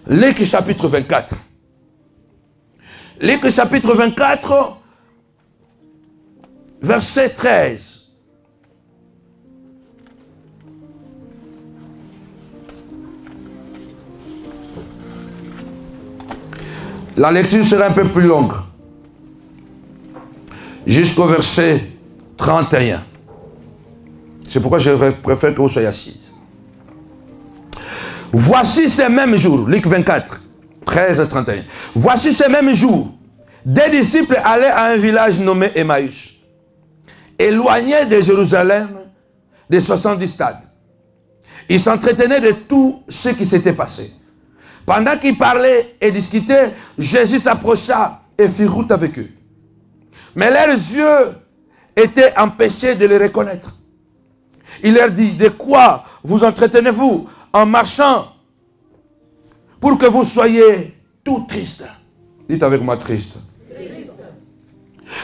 Luc chapitre 24. Luc chapitre 24, verset 13. La lecture sera un peu plus longue. Jusqu'au verset 31. C'est pourquoi je préfère que vous soyez assis. Voici ces mêmes jours, Luc 24, 13 à 31. Voici ces mêmes jours, des disciples allaient à un village nommé Emmaüs, éloigné de Jérusalem de 70 stades. Ils s'entretenaient de tout ce qui s'était passé. Pendant qu'ils parlaient et discutaient, Jésus s'approcha et fit route avec eux. Mais leurs yeux étaient empêchés de le reconnaître. Il leur dit, de quoi vous entretenez-vous en marchant pour que vous soyez tout tristes? Dites avec moi triste.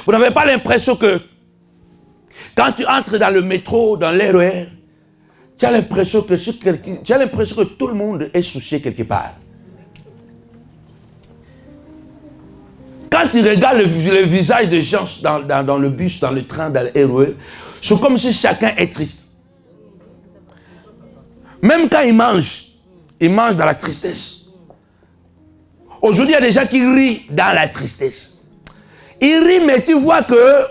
Vous n'avez pas l'impression que quand tu entres dans le métro, dans l'RER, tu as l'impression que tout le monde est soucié quelque part. Quand tu regardes le visage des gens dans le bus, dans le train, dans le RER, c'est comme si chacun est triste. Même quand ils mangent dans la tristesse. Aujourd'hui, il y a des gens qui rient dans la tristesse. Ils rient, mais tu vois que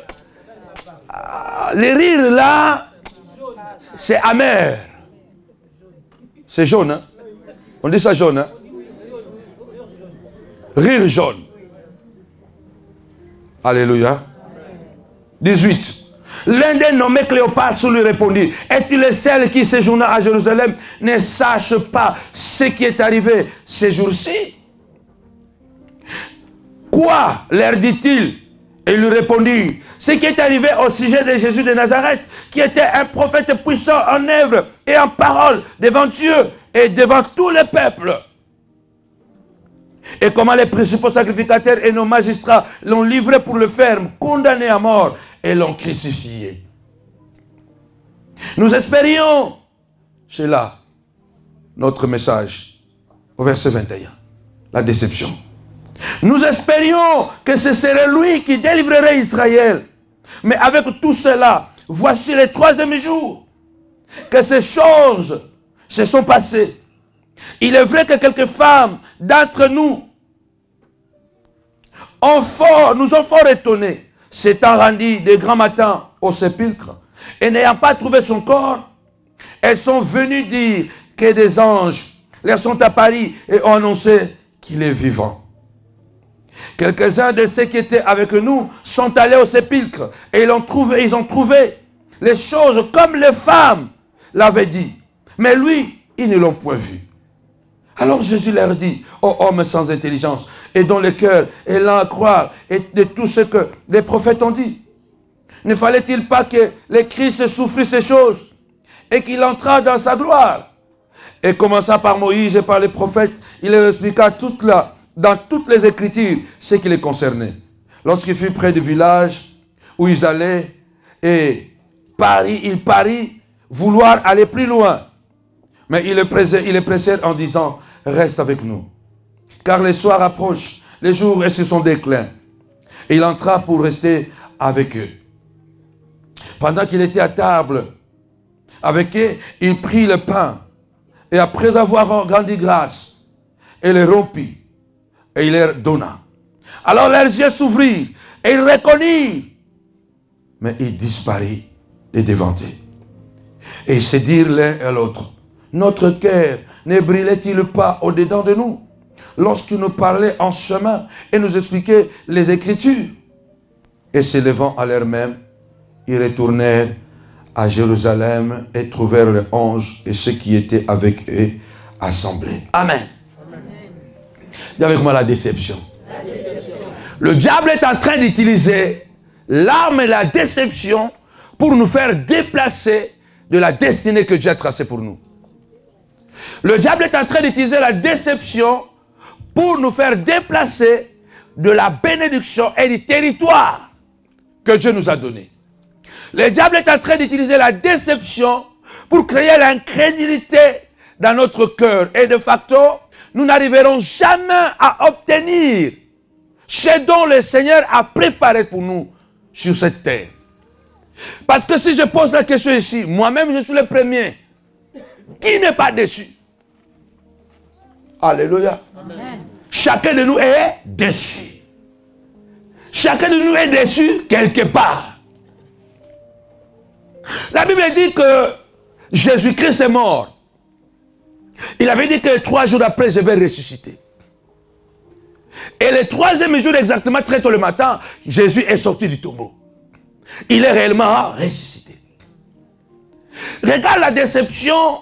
les rires là, c'est amer. C'est jaune, hein? On dit ça jaune, hein? Rire jaune. Alléluia. 18. L'un des nommés Cléopâtre lui répondit, es-tu le seul qui séjourna à Jérusalem ne sache pas ce qui est arrivé ces jours-ci? Quoi, leur dit-il? Et il lui répondit, ce qui est arrivé au sujet de Jésus de Nazareth, qui était un prophète puissant en œuvre et en parole devant Dieu et devant tout le peuple. Et comment les principaux sacrificateurs et nos magistrats l'ont livré pour le faire condamné à mort et l'ont crucifié. Nous espérions, c'est là notre message au verset 21, la déception. Nous espérions que ce serait lui qui délivrerait Israël. Mais avec tout cela, voici le troisième jour que ces choses se sont passées. Il est vrai que quelques femmes d'entre nous nous ont fort étonnés, s'étant rendues de grand matin au sépulcre et n'ayant pas trouvé son corps, elles sont venues dire que des anges leur sont apparus et ont annoncé qu'il est vivant. Quelques-uns de ceux qui étaient avec nous sont allés au sépulcre et ils ont trouvé les choses comme les femmes l'avaient dit. Mais lui, ils ne l'ont point vu. Alors Jésus leur dit, ô hommes sans intelligence, et dont le cœur est lent à croire, et de tout ce que les prophètes ont dit. Ne fallait-il pas que le Christ souffrit ces choses, et qu'il entra dans sa gloire? Et commençant par Moïse et par les prophètes, il leur expliqua dans toutes les Écritures ce qui les concernait. Lorsqu'il fut près du village où ils allaient, et il parit vouloir aller plus loin. Mais il les pressait en disant, reste avec nous. Car les soirs approchent, les jours et se sont déclins. Et il entra pour rester avec eux. Pendant qu'il était à table avec eux, il prit le pain. Et après avoir rendu grâce, il le rompit. Et il leur donna. Alors leurs yeux s'ouvrirent. Et ils reconnurent. Mais il disparut de devant eux. Et ils se dirent l'un à l'autre, notre cœur ne brûlait-il pas au-dedans de nous lorsqu'il nous parlait en chemin et nous expliquait les Écritures? Et se levant à l'heure même, ils retournèrent à Jérusalem et trouvèrent les 11 et ceux qui étaient avec eux assemblés. Amen. Dis avec moi la déception. Le diable est en train d'utiliser l'arme et la déception pour nous faire déplacer de la destinée que Dieu a tracée pour nous. Le diable est en train d'utiliser la déception pour nous faire déplacer de la bénédiction et du territoire que Dieu nous a donné. Le diable est en train d'utiliser la déception pour créer l'incrédulité dans notre cœur. Et de facto, nous n'arriverons jamais à obtenir ce dont le Seigneur a préparé pour nous sur cette terre. Parce que si je pose la question ici, moi-même je suis le premier. Qui n'est pas déçu? Alléluia. Amen. Chacun de nous est déçu. Chacun de nous est déçu quelque part. La Bible dit que Jésus-Christ est mort. Il avait dit que 3 jours après, je vais ressusciter. Et le 3e jour, exactement, très tôt le matin, Jésus est sorti du tombeau. Il est réellement ressuscité. Regarde la déception,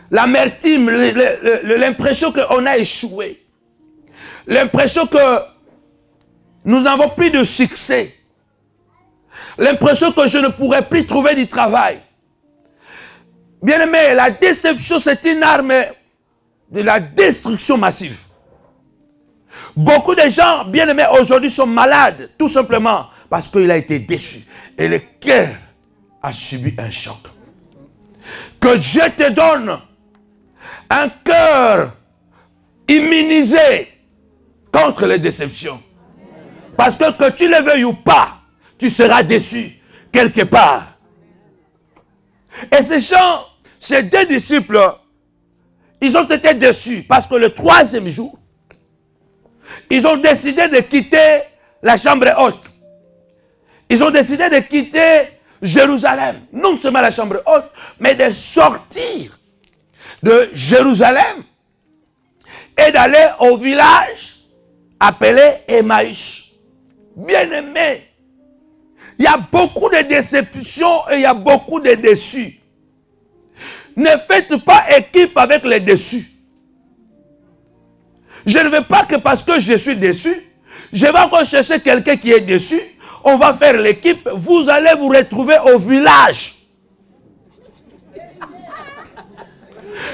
l'amertume, l'impression qu'on a échoué. L'impression que nous n'avons plus de succès. L'impression que je ne pourrais plus trouver du travail. Bien aimé, la déception, c'est une arme de la destruction massive. Beaucoup de gens, bien aimés, aujourd'hui sont malades, tout simplement parce qu'il a été déçu. Et le cœur a subi un choc. Que Dieu te donne un cœur immunisé contre les déceptions. Parce que tu le veuilles ou pas, tu seras déçu quelque part. Et ces gens, ces 2 disciples, ils ont été déçus parce que le 3e jour, ils ont décidé de quitter la chambre haute. Ils ont décidé de quitter Jérusalem. Non seulement la chambre haute, mais de sortir de Jérusalem et d'aller au village appelé Emmaüs. Bien-aimés, il y a beaucoup de déceptions et il y a beaucoup de déçus. Ne faites pas équipe avec les déçus. Je ne veux pas que parce que je suis déçu, je vais encore chercher quelqu'un qui est déçu, on va faire l'équipe, vous allez vous retrouver au village.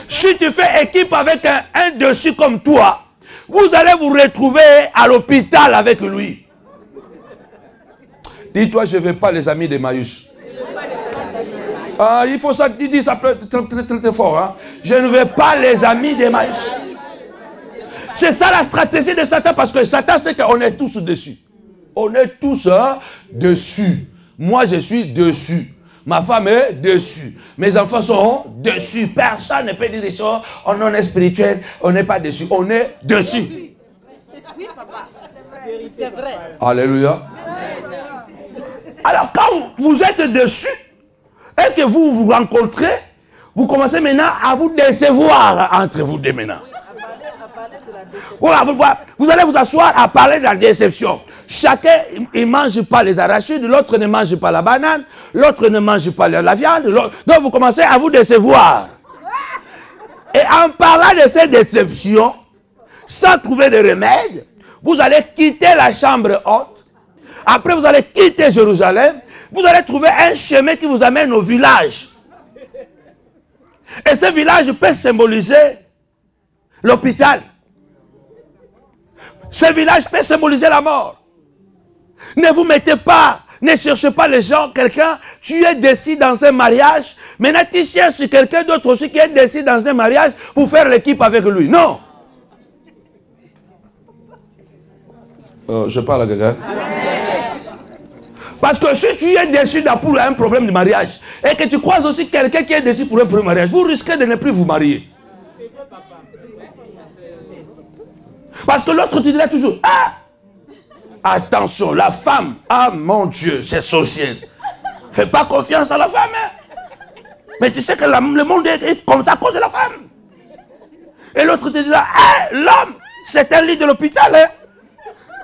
Si tu fais équipe avec un déçu comme toi, vous allez vous retrouver à l'hôpital avec lui. Dis-toi, je ne veux pas les amis d'Emmaüs. Il faut ça, dis ça très fort. Hein? Je ne veux pas les amis d'Emmaüs. C'est ça la stratégie de Satan, parce que Satan sait qu'on est tous dessus. On est tous dessus. Moi, je suis dessus. Ma femme est dessus. Mes enfants sont dessus. Personne ne peut dire des choses. On est spirituel, on n'est pas dessus. On est dessus. Oui, papa. C'est vrai. Alléluia. Alors, quand vous êtes dessus, et que vous vous rencontrez, vous commencez maintenant à vous décevoir entre vous deux maintenant. Voilà, vous allez vous asseoir à parler de la déception. Chacun ne mange pas les arachides, l'autre ne mange pas la banane, l'autre ne mange pas la viande. Donc vous commencez à vous décevoir. Et en parlant de ces déceptions, sans trouver de remède, vous allez quitter la chambre haute. Après vous allez quitter Jérusalem. Vous allez trouver un chemin qui vous amène au village. Et ce village peut symboliser l'hôpital. Ce village peut symboliser la mort. Ne vous mettez pas, ne cherchez pas les gens, quelqu'un, tu es déçu dans un mariage, maintenant tu cherches quelqu'un d'autre aussi qui est déçu dans un mariage pour faire l'équipe avec lui. Non. Je parle à quelqu'un. Parce que si tu es déçu pour un problème de mariage et que tu croises aussi quelqu'un qui est déçu pour un problème de mariage, vous risquez de ne plus vous marier. Parce que l'autre te dira toujours, ah, attention, la femme, ah mon Dieu, c'est sorcière. Fais pas confiance à la femme. Hein? Mais tu sais que le monde est comme ça à cause de la femme. Et l'autre te dira, ah, l'homme, c'est un lit de l'hôpital. Hein?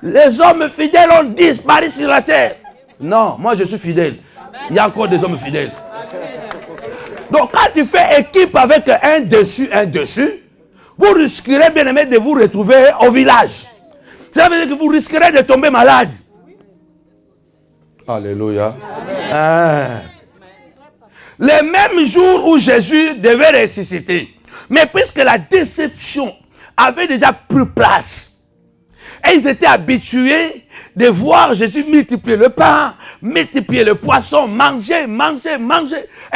Les hommes fidèles ont disparu sur la terre. Non, moi je suis fidèle. Il y a encore des hommes fidèles. Donc quand tu fais équipe avec un dessus, vous risquerez bien aimé de vous retrouver au village. Ça veut dire que vous risquerez de tomber malade. Alléluia. Le même jour où Jésus devait ressusciter. Mais puisque la déception avait déjà pris place. Et ils étaient habitués de voir Jésus multiplier le pain, multiplier le poisson, manger.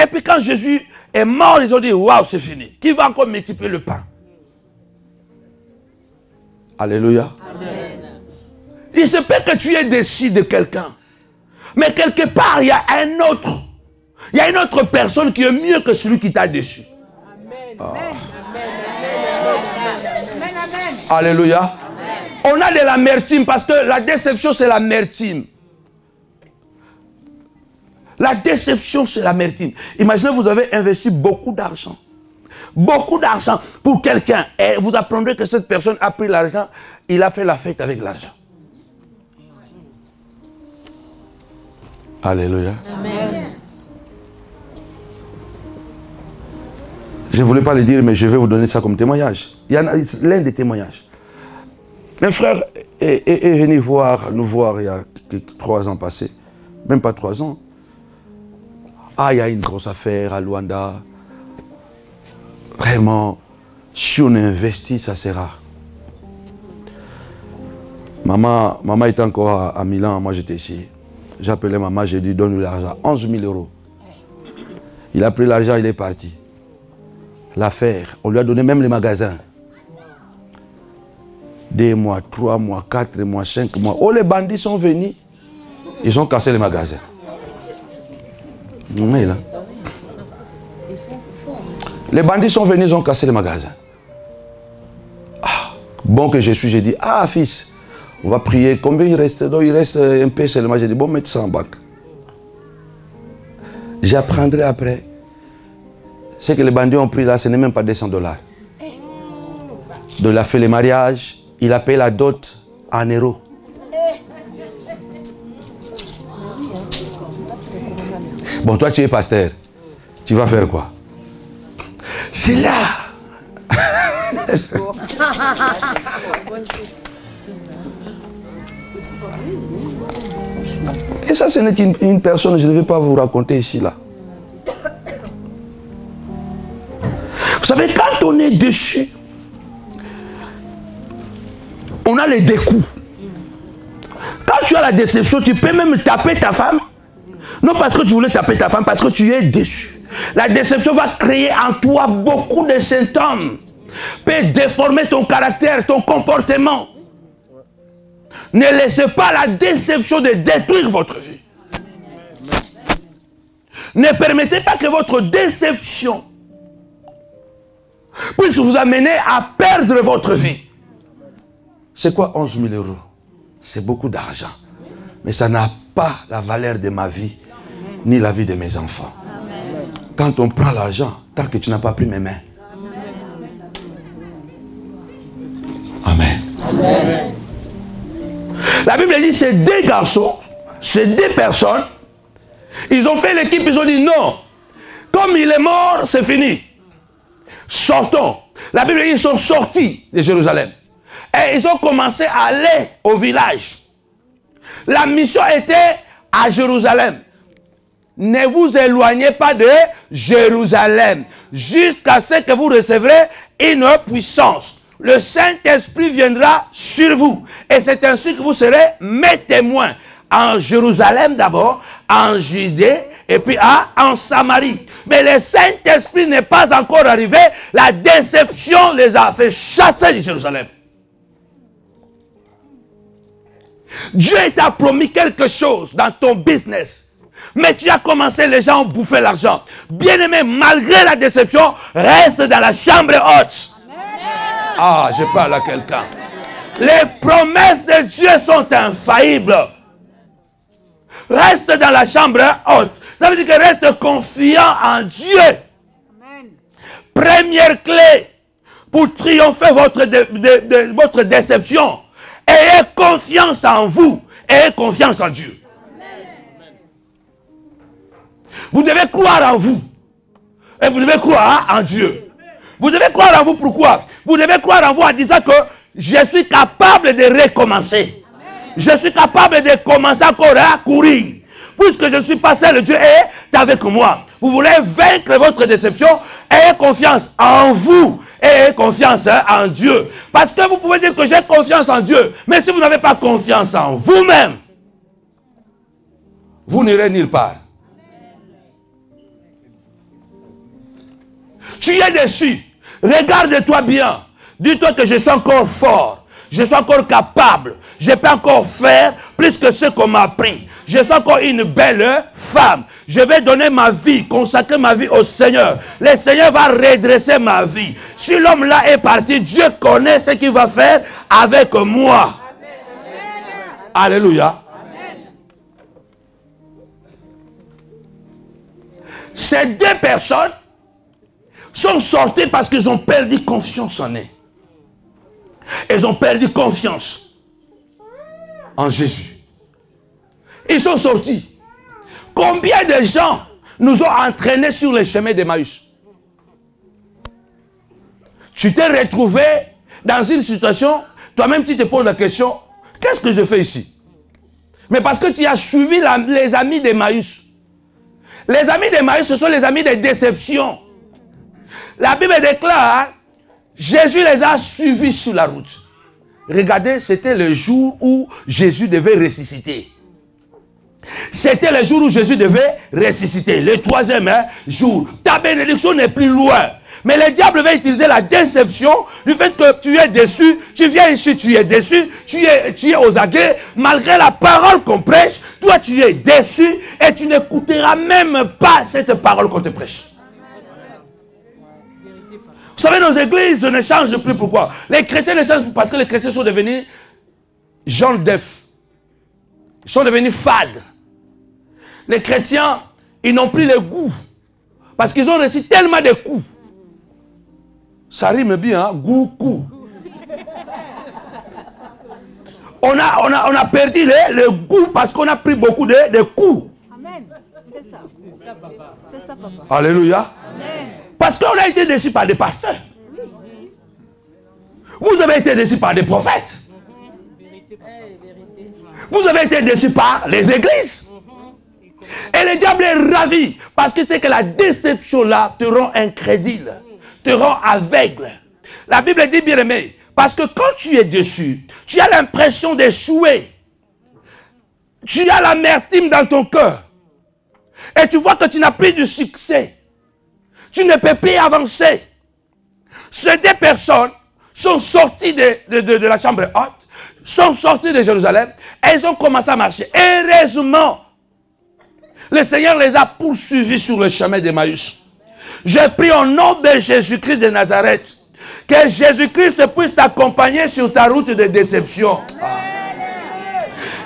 Et puis quand Jésus est mort, ils ont dit, waouh, c'est fini. Qui va encore multiplier le pain? Alléluia. Amen. Il se peut que tu aies déçu de quelqu'un. Mais quelque part, il y a un autre. Il y a une autre personne qui est mieux que celui qui t'a déçu. Amen. Oh. Alléluia. Amen. On a de l'amertume parce que la déception, c'est l'amertume. La déception, c'est l'amertume. Imaginez, vous avez investi beaucoup d'argent. Beaucoup d'argent pour quelqu'un. Et vous apprendrez que cette personne a pris l'argent. Il a fait la fête avec l'argent. Alléluia. Amen. Je ne voulais pas le dire, mais je vais vous donner ça comme témoignage. Il y en a l'un des témoignages. Un frère est venu nous voir il y a 3 ans passés. Même pas 3 ans. Ah, il y a une grosse affaire à Luanda. Vraiment, si on investit, ça sera. Maman était encore à Milan, moi j'étais ici. J'ai appelé maman, j'ai dit donne-lui l'argent, 11 000 €. Il a pris l'argent, il est parti. L'affaire, on lui a donné même les magasins. 2 mois, 3 mois, 4 mois, 5 mois. Oh, les bandits sont venus, ils ont cassé les magasins. Oui, là. Les bandits sont venus, ils ont cassé les magasins. Ah, bon que je suis, j'ai dit, ah fils, on va prier. Combien il reste? Donc, il reste un peu seulement. J'ai dit, bon, mettez ça en banque. J'apprendrai après. Ce que les bandits ont pris là, ce n'est même pas 200 $. Donc, il a fait le mariage, il a payé la dot en euros. Bon, toi, tu es pasteur. Tu vas faire quoi? C'est là. Et ça, ce n'est qu'une personne, je ne vais pas vous raconter ici, là. Vous savez, quand on est déçu, on a les découps. Quand tu as la déception, tu peux même taper ta femme. Non parce que tu voulais taper ta femme, parce que tu es déçu. La déception va créer en toi beaucoup de symptômes. Peut déformer ton caractère, ton comportement. Ne laissez pas la déception de détruire votre vie. Ne permettez pas que votre déception puisse vous amener à perdre votre vie. C'est quoi 11 000 €? C'est beaucoup d'argent. Mais ça n'a pas la valeur de ma vie, ni la vie de mes enfants. Amen. Quand on prend l'argent, tant que tu n'as pas pris mes mains. Amen. Amen. La Bible dit, c'est 2 garçons, c'est 2 personnes. Ils ont fait l'équipe, ils ont dit non. Comme il est mort, c'est fini. Sortons. La Bible dit, ils sont sortis de Jérusalem. Et ils ont commencé à aller au village. La mission était à Jérusalem. Ne vous éloignez pas de Jérusalem jusqu'à ce que vous recevrez une puissance. Le Saint-Esprit viendra sur vous. Et c'est ainsi que vous serez mes témoins. En Jérusalem d'abord, en Judée et puis en Samarie. Mais le Saint-Esprit n'est pas encore arrivé. La déception les a fait chasser de Jérusalem. Dieu t'a promis quelque chose dans ton business. Mais tu as commencé, les gens ont bouffé l'argent. Bien-aimé, malgré la déception, reste dans la chambre haute. Ah, je parle à quelqu'un. Les promesses de Dieu sont infaillibles. Reste dans la chambre haute. Ça veut dire que reste confiant en Dieu. Amen. Première clé pour triompher votre déception. Ayez confiance en vous. Ayez confiance en Dieu. Amen. Vous devez croire en vous. Et vous devez croire en Dieu. Vous devez croire en vous. Pourquoi? Vous devez croire en vous en disant que je suis capable de recommencer. Je suis capable de commencer encore à courir. Puisque je suis passé, le Dieu est avec moi. Vous voulez vaincre votre déception, ayez confiance en vous. Ayez confiance en Dieu. Parce que vous pouvez dire que j'ai confiance en Dieu. Mais si vous n'avez pas confiance en vous-même, vous n'irez nulle part. Tu es déçu. Regarde-toi bien. Dis-toi que je suis encore fort. Je suis encore capable. Je peux encore faire plus que ce qu'on m'a appris. Je suis encore une belle femme. Je vais donner ma vie, consacrer ma vie au Seigneur. Le Seigneur va redresser ma vie. Si l'homme là est parti, Dieu connaît ce qu'il va faire avec moi. Amen. Alléluia. Amen. Ces deux personnes sont sorties parce qu'ils ont perdu confiance en eux. Ils ont perdu confiance en Jésus. Ils sont sortis. Combien de gens nous ont entraînés sur le chemin d'Emmaüs? Tu t'es retrouvé dans une situation, toi-même tu te poses la question, qu'est-ce que je fais ici? Mais parce que tu as suivi les amis d'Emmaüs. Les amis d'Emmaüs, ce sont les amis de déception. La Bible déclare, Jésus les a suivis sur la route. Regardez, c'était le jour où Jésus devait ressusciter. C'était le jour où Jésus devait ressusciter. Le troisième jour. Ta bénédiction n'est plus loin. Mais le diable va utiliser la déception du fait que tu es déçu. Tu viens ici, tu es déçu. Tu es aux aguets. Malgré la parole qu'on prêche, toi tu es déçu et tu n'écouteras même pas cette parole qu'on te prêche. Vous savez, nos églises ne changent plus. Pourquoi? Les chrétiens ne changent plus parce que les chrétiens sont devenus gens d'œufs. Ils sont devenus fades. Les chrétiens, ils n'ont plus le goût. Parce qu'ils ont reçu tellement de coups. Ça rime bien, hein? Goût, coup. On a perdu le goût parce qu'on a pris beaucoup de coups. Amen. C'est ça. C'est ça, papa. Alléluia. Amen. Parce qu'on a été déçus par des pasteurs. Vous avez été déçus par des prophètes. Vous avez été déçus par les églises. Et le diable est ravi. Parce que c'est que la déception là te rend incrédule. Te rend aveugle. La Bible dit, bien aimé, parce que quand tu es déçu, tu as l'impression d'échouer. Tu as l'amertume dans ton cœur. Et tu vois que tu n'as plus de succès. Tu ne peux plus avancer. Ces deux personnes sont sorties de la chambre haute, sont sorties de Jérusalem, et elles ont commencé à marcher. Heureusement, le Seigneur les a poursuivis sur le chemin d'Emmaüs. Je prie au nom de Jésus-Christ de Nazareth, que Jésus-Christ puisse t'accompagner sur ta route de déception.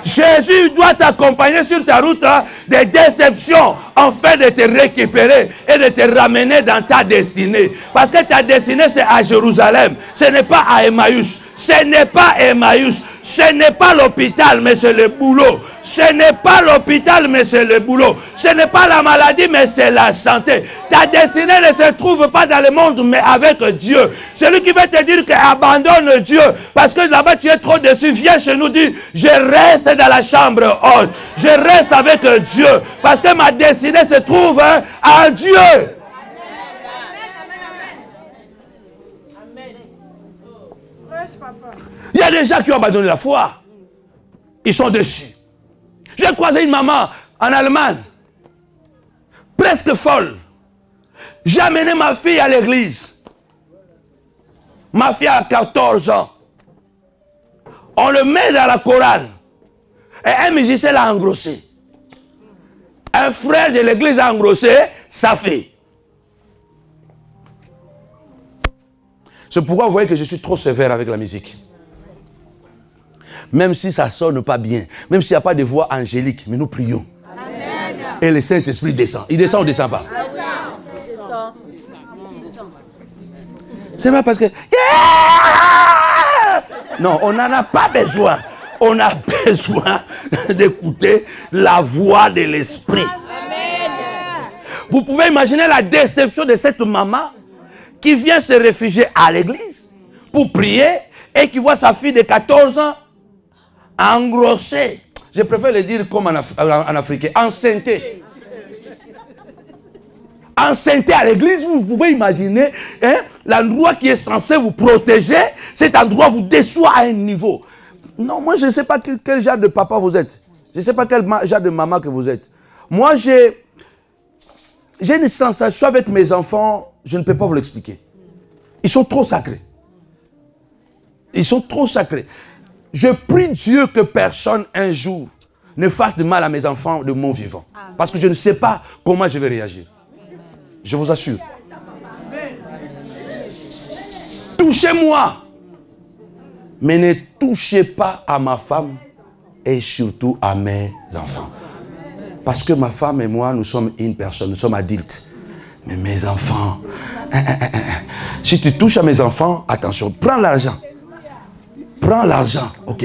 Jésus doit t'accompagner sur ta route de déception afin de te récupérer et de te ramener dans ta destinée. Parce que ta destinée c'est à Jérusalem. Ce n'est pas à Emmaüs. Ce n'est pas Emmaüs. Ce n'est pas l'hôpital, mais c'est le boulot. Ce n'est pas l'hôpital, mais c'est le boulot. Ce n'est pas la maladie, mais c'est la santé. Ta destinée ne se trouve pas dans le monde, mais avec Dieu. Celui qui va te dire qu'abandonne Dieu, parce que là-bas tu es trop déçu, viens chez nous dire, je reste dans la chambre haute. Je reste avec Dieu, parce que ma destinée se trouve en Dieu. Il y a des gens qui ont abandonné la foi. Ils sont déçus. J'ai croisé une maman en Allemagne, presque folle. J'ai amené ma fille à l'église. Ma fille a 14 ans. On le met dans la chorale. Et un musicien l'a engrossé. Un frère de l'église a engrossé sa fille. C'est pourquoi vous voyez que je suis trop sévère avec la musique. Même si ça ne sonne pas bien, même s'il n'y a pas de voix angélique, mais nous prions. Amen. Et le Saint-Esprit descend. Il descend ou ne descend pas? C'est pas parce que... Non, on n'en a pas besoin. On a besoin d'écouter la voix de l'Esprit. Vous pouvez imaginer la déception de cette maman qui vient se réfugier à l'église pour prier et qui voit sa fille de 14 ans engrossée. Je préfère le dire comme en africain, enceintée. Enceintée à l'église, vous pouvez imaginer l'endroit qui est censé vous protéger, cet endroit vous déçoit à un niveau. Non, moi je ne sais pas quel genre de papa vous êtes. Je ne sais pas quel genre de maman que vous êtes. Moi j'ai une sensation avec mes enfants je ne peux pas vous l'expliquer. Ils sont trop sacrés. Ils sont trop sacrés. Je prie Dieu que personne un jour ne fasse de mal à mes enfants de mon vivant. Parce que je ne sais pas comment je vais réagir. Je vous assure. Touchez-moi. Mais ne touchez pas à ma femme et surtout à mes enfants. Parce que ma femme et moi, nous sommes une personne, nous sommes adultes. Mais mes enfants, si tu touches à mes enfants, attention, prends l'argent. Prends l'argent, ok.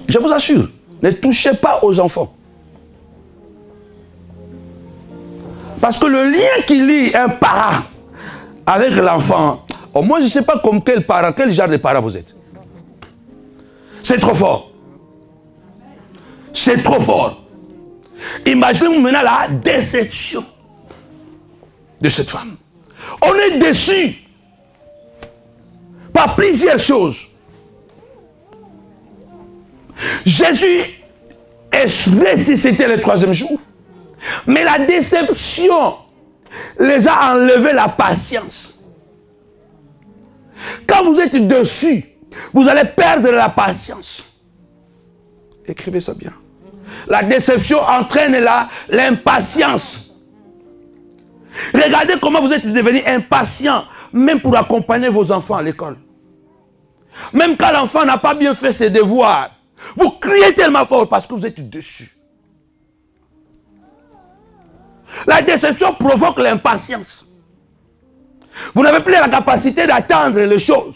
Je vous assure, ne touchez pas aux enfants. Parce que le lien qui lie un parent avec l'enfant, oh, moi je ne sais pas comme quel parent, quel genre de parent vous êtes. C'est trop fort. C'est trop fort. Imaginez-vous maintenant la déception de cette femme. On est déçu par plusieurs choses. Jésus est ressuscité le 3e jour. Mais la déception les a enlevé la patience. Quand vous êtes dessus, vous allez perdre la patience. Écrivez ça bien. La déception entraîne l'impatience. Regardez comment vous êtes devenu impatient, même pour accompagner vos enfants à l'école. Même quand l'enfant n'a pas bien fait ses devoirs, vous criez tellement fort parce que vous êtes dessus. La déception provoque l'impatience. Vous n'avez plus la capacité d'attendre les choses.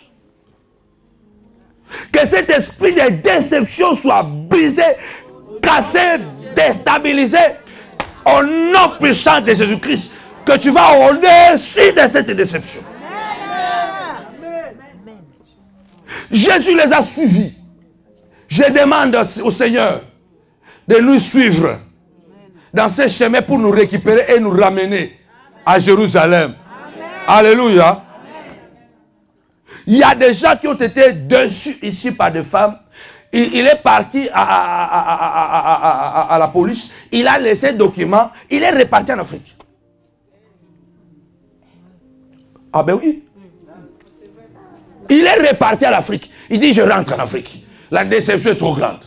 Que cet esprit de déception soit brisé, cassé, déstabilisé au nom puissant de Jésus-Christ. Que tu vas au-dessus de cette déception. Jésus les a suivis. Je demande au Seigneur de nous suivre dans ces chemins pour nous récupérer et nous ramener à Jérusalem. Amen. Alléluia. Amen. Il y a des gens qui ont été déçus ici par des femmes. Il est parti à la police. Il a laissé documents. Il est reparti en Afrique. Ah ben oui. Il est reparti à l'Afrique. Il dit je rentre en Afrique. La déception est trop grande.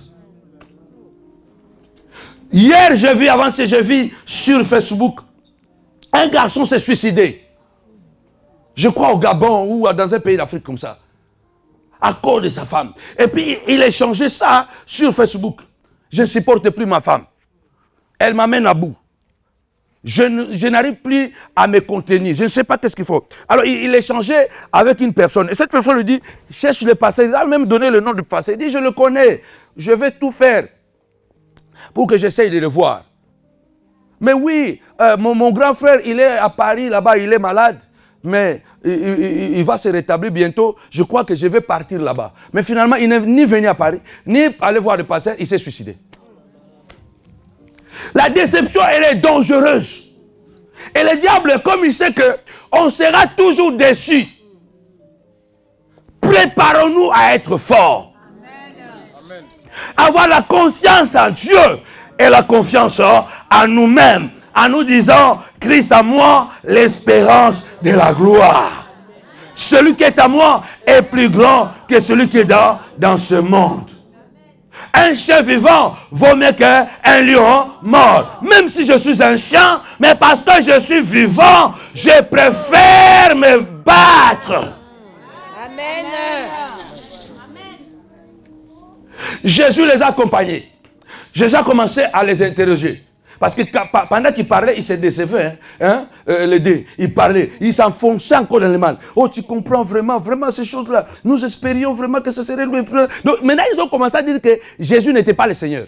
Hier, avant-hier, j'ai vu sur Facebook, un garçon s'est suicidé. Je crois au Gabon ou dans un pays d'Afrique comme ça. À cause de sa femme. Et puis, il a échangé ça sur Facebook. Je ne supporte plus ma femme. Elle m'amène à bout. Je n'arrive plus à me contenir. Je ne sais pas qu'est-ce qu'il faut. Alors, il échangeait avec une personne. Et cette personne lui dit, cherche le passé. Il a même donné le nom du passé. Il dit, je le connais. Je vais tout faire pour que j'essaye de le voir. Mais oui, mon grand frère, il est à Paris, là-bas, il est malade. Mais il va se rétablir bientôt. Je crois que je vais partir là-bas. Mais finalement, il n'est ni venu à Paris, ni aller voir le pasteur, il s'est suicidé. La déception, elle est dangereuse. Et le diable, comme il sait qu'on sera toujours déçu, préparons-nous à être forts. Amen. Avoir la confiance en Dieu et la confiance en nous-mêmes, en nous disant, Christ à moi, l'espérance de la gloire. Celui qui est à moi est plus grand que celui qui est dans ce monde. Un chien vivant vaut mieux qu'un lion mort. Même si je suis un chien, mais parce que je suis vivant, je préfère me battre. Amen. Jésus les a accompagnés. Jésus a commencé à les interroger. Parce que pendant qu'il parlait, il se décevait. Les deux, il parlait. Il s'enfonçait encore dans le mal. Oh, tu comprends vraiment ces choses-là. Nous espérions vraiment que ce serait lui. Donc maintenant, ils ont commencé à dire que Jésus n'était pas le Seigneur.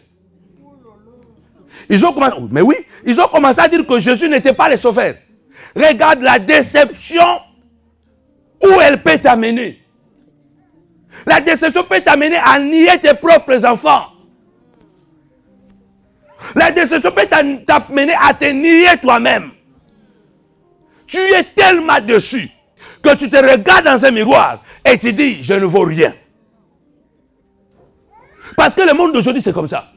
Ils ont commencé, mais oui, ils ont commencé à dire que Jésus n'était pas le Sauveur. Regarde la déception où elle peut t'amener. La déception peut t'amener à nier tes propres enfants. La déception peut t'amener à te nier toi-même. Tu es tellement dessus que tu te regardes dans un miroir et tu dis, je ne vaux rien. Parce que le monde d'aujourd'hui, c'est comme ça.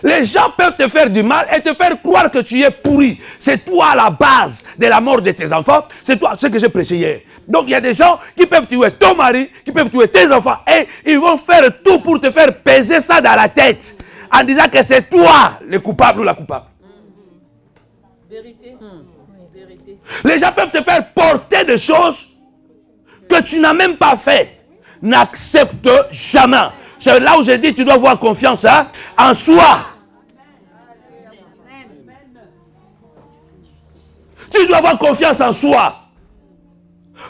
Les gens peuvent te faire du mal et te faire croire que tu es pourri. C'est toi la base de la mort de tes enfants. C'est toi, ce que j'ai prêché hier. Donc il y a des gens qui peuvent tuer ton mari, qui peuvent tuer tes enfants et ils vont faire tout pour te faire peser ça dans la tête en disant que c'est toi le coupable ou la coupable. Vérité. Vérité. Les gens peuvent te faire porter des choses que tu n'as même pas fait. N'accepte jamais. C'est là où j'ai dit tu dois avoir confiance en soi. Tu dois avoir confiance en soi.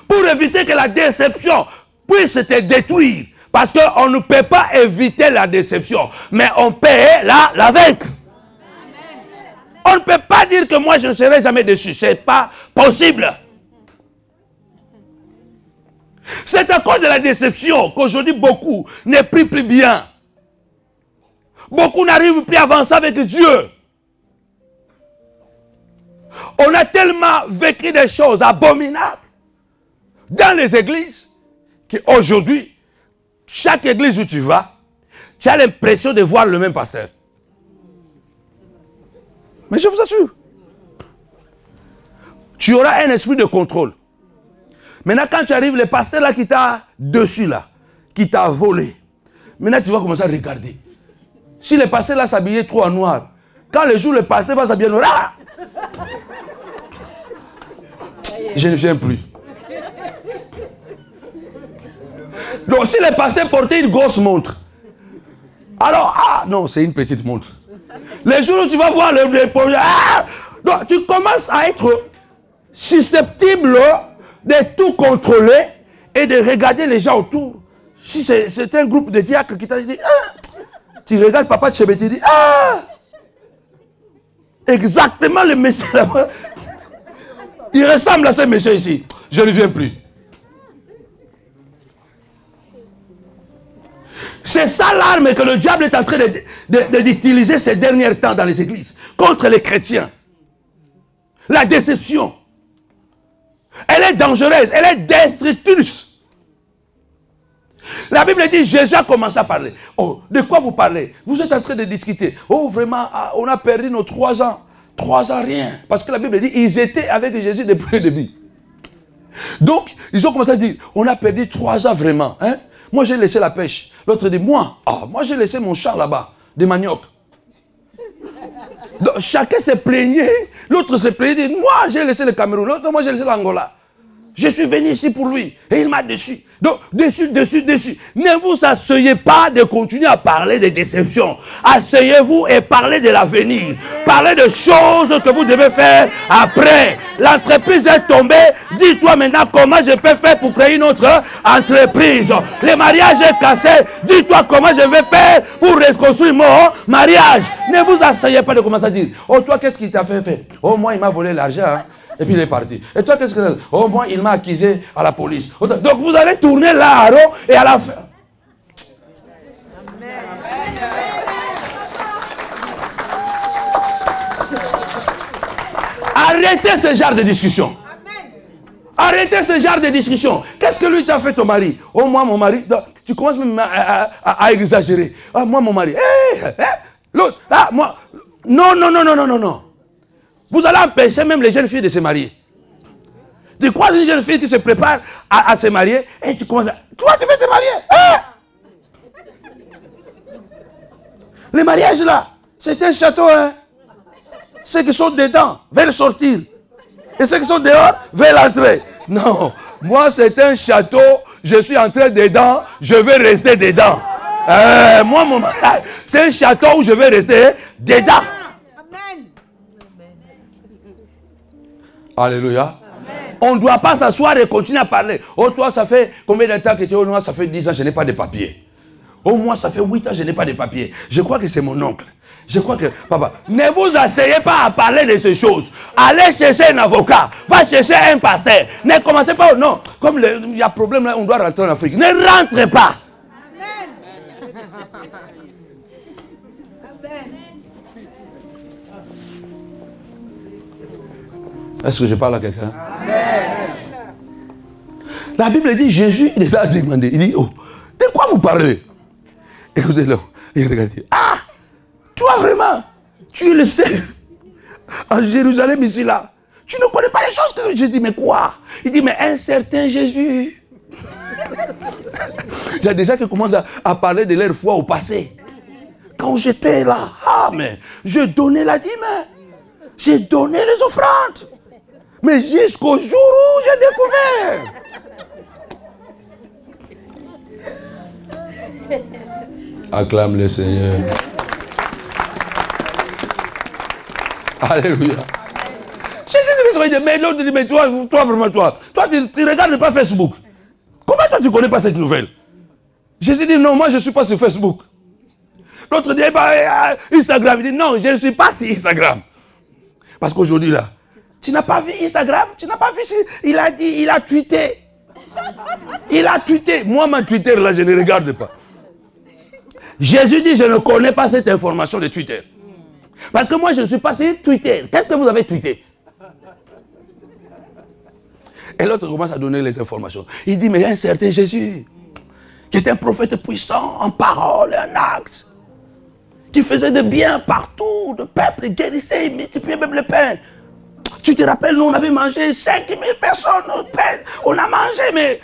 Pour éviter que la déception puisse te détruire. Parce qu'on ne peut pas éviter la déception. Mais on peut la vaincre. On ne peut pas dire que moi je ne serai jamais déçu. Ce n'est pas possible. C'est à cause de la déception qu'aujourd'hui beaucoup ne prient plus bien. Beaucoup n'arrivent plus à avancer avec Dieu. On a tellement vécu des choses abominables dans les églises qu'aujourd'hui, chaque église où tu vas, tu as l'impression de voir le même pasteur. Mais je vous assure, tu auras un esprit de contrôle. Maintenant, quand tu arrives, le pasteur là qui t'a dessus là, qui t'a volé, maintenant tu vas commencer à regarder. Si le pasteur là s'habillait trop en noir, quand le jour le pasteur va s'habiller en noir, je ne viens plus. Donc si le pasteur portait une grosse montre, alors, non, c'est une petite montre. Les jours où tu vas voir le donc tu commences à être susceptible de tout contrôler et de regarder les gens autour. Si c'est un groupe de diacres qui t'a dit, tu regardes papa Tchébé, tu dis, exactement le monsieur là-bas. Il ressemble à ce monsieur ici. Je ne viens plus. C'est ça l'arme que le diable est en train d'utiliser ces derniers temps dans les églises contre les chrétiens. La déception. Elle est dangereuse, elle est destructrice. La Bible dit, Jésus a commencé à parler. Oh, de quoi vous parlez? Vous êtes en train de discuter. Oh, vraiment, on a perdu nos 3 ans. 3 ans, rien. Parce que la Bible dit, ils étaient avec Jésus depuis le début. Donc, ils ont commencé à dire, on a perdu 3 ans vraiment. Hein? Moi, j'ai laissé la pêche. L'autre dit, moi j'ai laissé mon champ là-bas, des maniocs. Donc, chacun se plaignait. L'autre se plaignait, dit, moi, j'ai laissé le Cameroun. L'autre, moi, j'ai laissé l'Angola. Je suis venu ici pour lui. Et il m'a déçu. Donc, déçu. Ne vous asseyez pas de continuer à parler de déception. Asseyez-vous et parlez de l'avenir. Parlez de choses que vous devez faire après. L'entreprise est tombée. Dis-toi maintenant comment je peux faire pour créer une autre entreprise. Le mariage est cassé. Dis-toi comment je vais faire pour reconstruire mon mariage. Ne vous asseyez pas de commencer à dire, oh, toi, qu'est-ce qu'il t'a fait? Oh, moi, il m'a volé l'argent. Hein? Et puis il est parti. Et toi, qu'est-ce que c'est? Oh, moi, il m'a accusé à la police. Donc vous allez tourner là à rond et à la fin. Amen. Arrêtez ce genre de discussion. Arrêtez ce genre de discussion. Qu'est-ce que lui t'a fait ton mari? Oh, moi, mon mari. Donc, tu commences même à exagérer. Ah, moi, mon mari. L'autre. Ah, moi. Non. Vous allez empêcher même les jeunes filles de se marier. Tu croises une jeune fille qui se prépare à se marier et tu commences à... Toi, tu veux te marier? Le mariage là, c'est un château. Hein? Ceux qui sont dedans veulent sortir. Et ceux qui sont dehors veulent entrer. Non, moi c'est un château, je suis entré dedans, je vais rester dedans. Moi, mon mariage, c'est un château où je vais rester dedans. Alléluia. Amen. On ne doit pas s'asseoir et continuer à parler. Oh, toi, ça fait combien de temps que tu es au noir? Ça fait 10 ans, je n'ai pas de papier. Oh, moi, ça fait 8 ans, je n'ai pas de papier. Je crois que c'est mon oncle. Je crois que, papa, ne vous asseyez pas à parler de ces choses. Allez chercher un avocat. Va chercher un pasteur. Ne commencez pas, non. Comme il y a problème là, on doit rentrer en Afrique. Ne rentrez pas. Amen. Est-ce que je parle à quelqu'un? La Bible dit, Jésus, il les a demandé. Il dit, oh, de quoi vous parlez? Écoutez-le. Il regarde. Toi vraiment, tu le sais. En Jérusalem, ici, là. Tu ne connais pas les choses que je dis, mais quoi? Il dit, mais un certain Jésus. Il y a des gens qui commencent à parler de leur foi au passé. Quand j'étais là, ah, mais je donnais la dîme. J'ai donné les offrandes. Mais jusqu'au jour où j'ai découvert. Acclame le Seigneur. Alléluia. Jésus dit, mais l'autre dit, mais toi vraiment, toi tu ne regardes pas Facebook. Comment toi tu ne connais pas cette nouvelle? Jésus dit, non, moi je ne suis pas sur Facebook. L'autre dit, Instagram. Il dit, non, je ne suis pas sur Instagram. Parce qu'aujourd'hui là, tu n'as pas vu Instagram? Tu n'as pas vu? Il a dit, il a tweeté. Il a tweeté. Moi, ma Twitter là, je ne regarde pas. Jésus dit, je ne connais pas cette information de Twitter. Parce que moi, je ne suis pas sur Twitter. Qu'est-ce que vous avez tweeté? Et l'autre commence à donner les informations. Il dit, mais il y a un certain Jésus, qui était un prophète puissant en parole et en acte, qui faisait de bien partout, le peuple guérissait, il multipliait même le pain. Tu te rappelles, nous, on avait mangé 5000 personnes, on a mangé,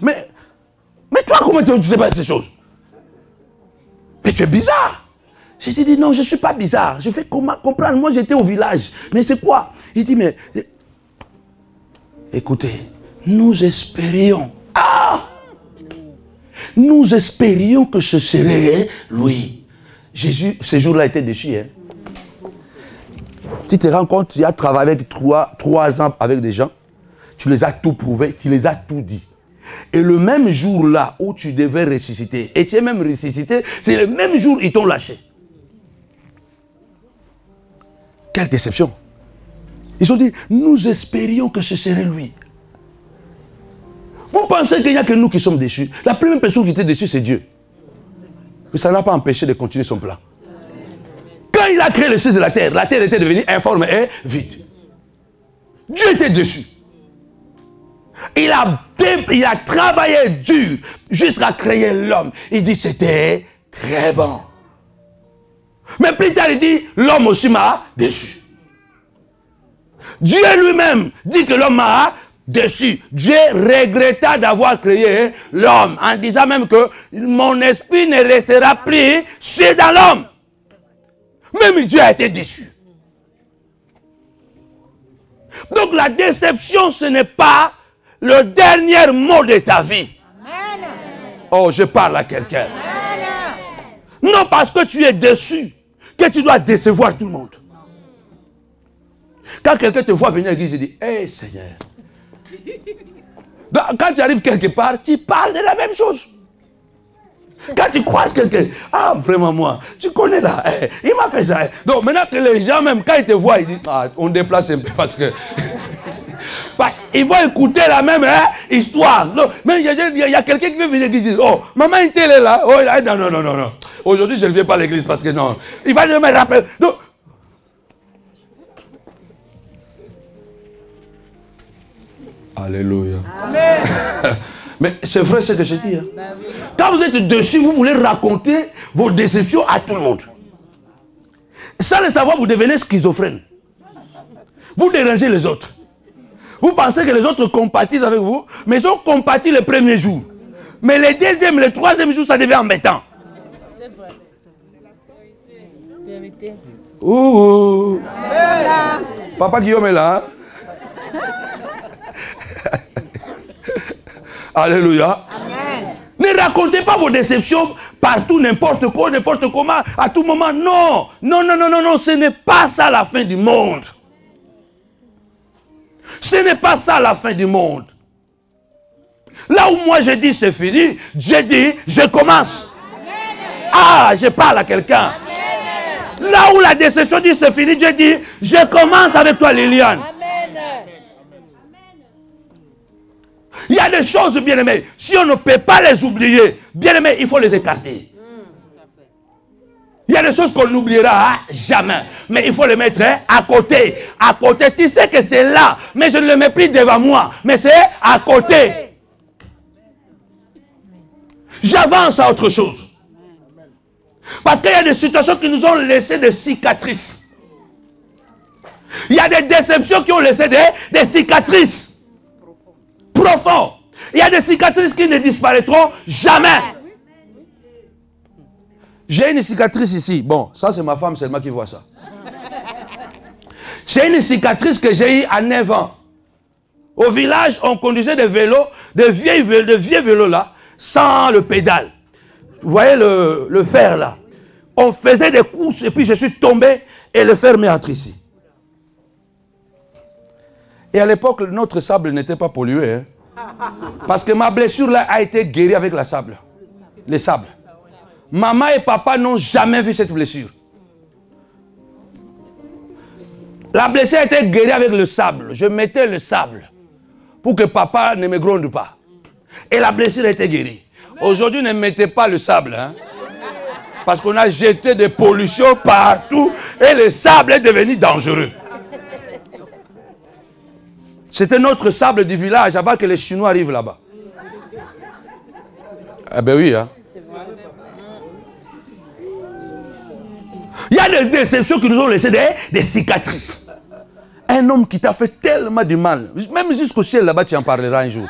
mais toi, comment tu ne sais pas ces choses? Mais tu es bizarre. Jésus dit, non, je ne suis pas bizarre. Je fais comprendre, moi j'étais au village. Mais c'est quoi? Il dit, mais écoutez, nous espérions. Nous espérions que ce serait lui. Jésus, ce jour-là, était déchu. Hein? Tu te rends compte, tu as travaillé avec 3 ans avec des gens, tu les as tout prouvé, tu les as tout dit. Et le même jour-là où tu devais ressusciter, et tu es même ressuscité, c'est le même jour ils t'ont lâché. Quelle déception. Ils ont dit, nous espérions que ce serait lui. Vous pensez qu'il n'y a que nous qui sommes déçus? La première personne qui était déçue, c'est Dieu. Mais ça n'a pas empêché de continuer son plan. Quand il a créé le ciel de la terre était devenue informe et vide. Dieu était déçu. Il a travaillé dur jusqu'à créer l'homme. Il dit, c'était très bon. Mais plus tard, il dit, l'homme aussi m'a déçu. Dieu lui-même dit que l'homme m'a déçu. Dieu regretta d'avoir créé l'homme en disant même que mon esprit ne restera plus sur dans l'homme. Même Dieu a été déçu. Donc la déception, ce n'est pas le dernier mot de ta vie. Amen. Oh, je parle à quelqu'un. Non, parce que tu es déçu que tu dois décevoir tout le monde. Quand quelqu'un te voit venir à l'église, il dit, hey Seigneur. Quand tu arrives quelque part, tu parles de la même chose. Quand tu croises quelqu'un, ah vraiment moi, tu connais là, il m'a fait ça. Donc maintenant que les gens même, quand ils te voient, ils disent, ah, on déplace un peu parce que... ils vont écouter la même histoire. Donc, mais il y a quelqu'un qui veut venir à l'église, oh, maman elle est là. Oh, non. Aujourd'hui je ne viens pas à l'église parce que non. Il va me rappeler. Donc, alléluia. Amen. Mais c'est vrai ce que je dis. Hein. Quand vous êtes dessus, vous voulez raconter vos déceptions à tout le monde. Sans le savoir, vous devenez schizophrène. Vous dérangez les autres. Vous pensez que les autres compatissent avec vous, mais ils ont compati le premier jour. Mais le deuxième, le troisième jour, ça devient embêtant. C'est vrai. Vérité. Ouh. Papa Guillaume est là. Alléluia. Amen. Ne racontez pas vos déceptions partout, n'importe quoi, n'importe comment, à tout moment. Non, ce n'est pas ça la fin du monde. Ce n'est pas ça la fin du monde. Là où moi je dis c'est fini, Dieu dit je commence. Amen. Ah, je parle à quelqu'un. Là où la déception dit c'est fini, Dieu dit je commence avec toi Liliane. Amen. Il y a des choses, bien-aimés, si on ne peut pas les oublier, bien-aimés, il faut les écarter. Il y a des choses qu'on n'oubliera jamais, mais il faut les mettre à côté. À côté, tu sais que c'est là, mais je ne le mets plus devant moi, mais c'est à côté. J'avance à autre chose. Parce qu'il y a des situations qui nous ont laissé des cicatrices. Il y a des déceptions qui ont laissé des cicatrices profondes. Il y a des cicatrices qui ne disparaîtront jamais. J'ai une cicatrice ici. Bon, ça c'est ma femme seulement qui voit ça. C'est une cicatrice que j'ai eue à 9 ans. Au village, on conduisait des vélos, des vieux vélos là, sans le pédale. Vous voyez le fer là. On faisait des courses et puis je suis tombé et le fer m'est entré ici. Et à l'époque, notre sable n'était pas pollué. Hein. Parce que ma blessure là a été guérie avec la sable. Les sables. Maman et papa n'ont jamais vu cette blessure. La blessure a été guérie avec le sable. Je mettais le sable pour que papa ne me gronde pas. Et la blessure a été guérie. Aujourd'hui, ne mettez pas le sable. Hein, parce qu'on a jeté des pollutions partout et le sable est devenu dangereux. C'était notre sable du village avant que les Chinois arrivent là-bas. Eh ben oui, hein. Il y a des déceptions qui nous ont laissé des cicatrices. Un homme qui t'a fait tellement de mal. Même jusqu'au ciel là-bas, tu en parleras un jour.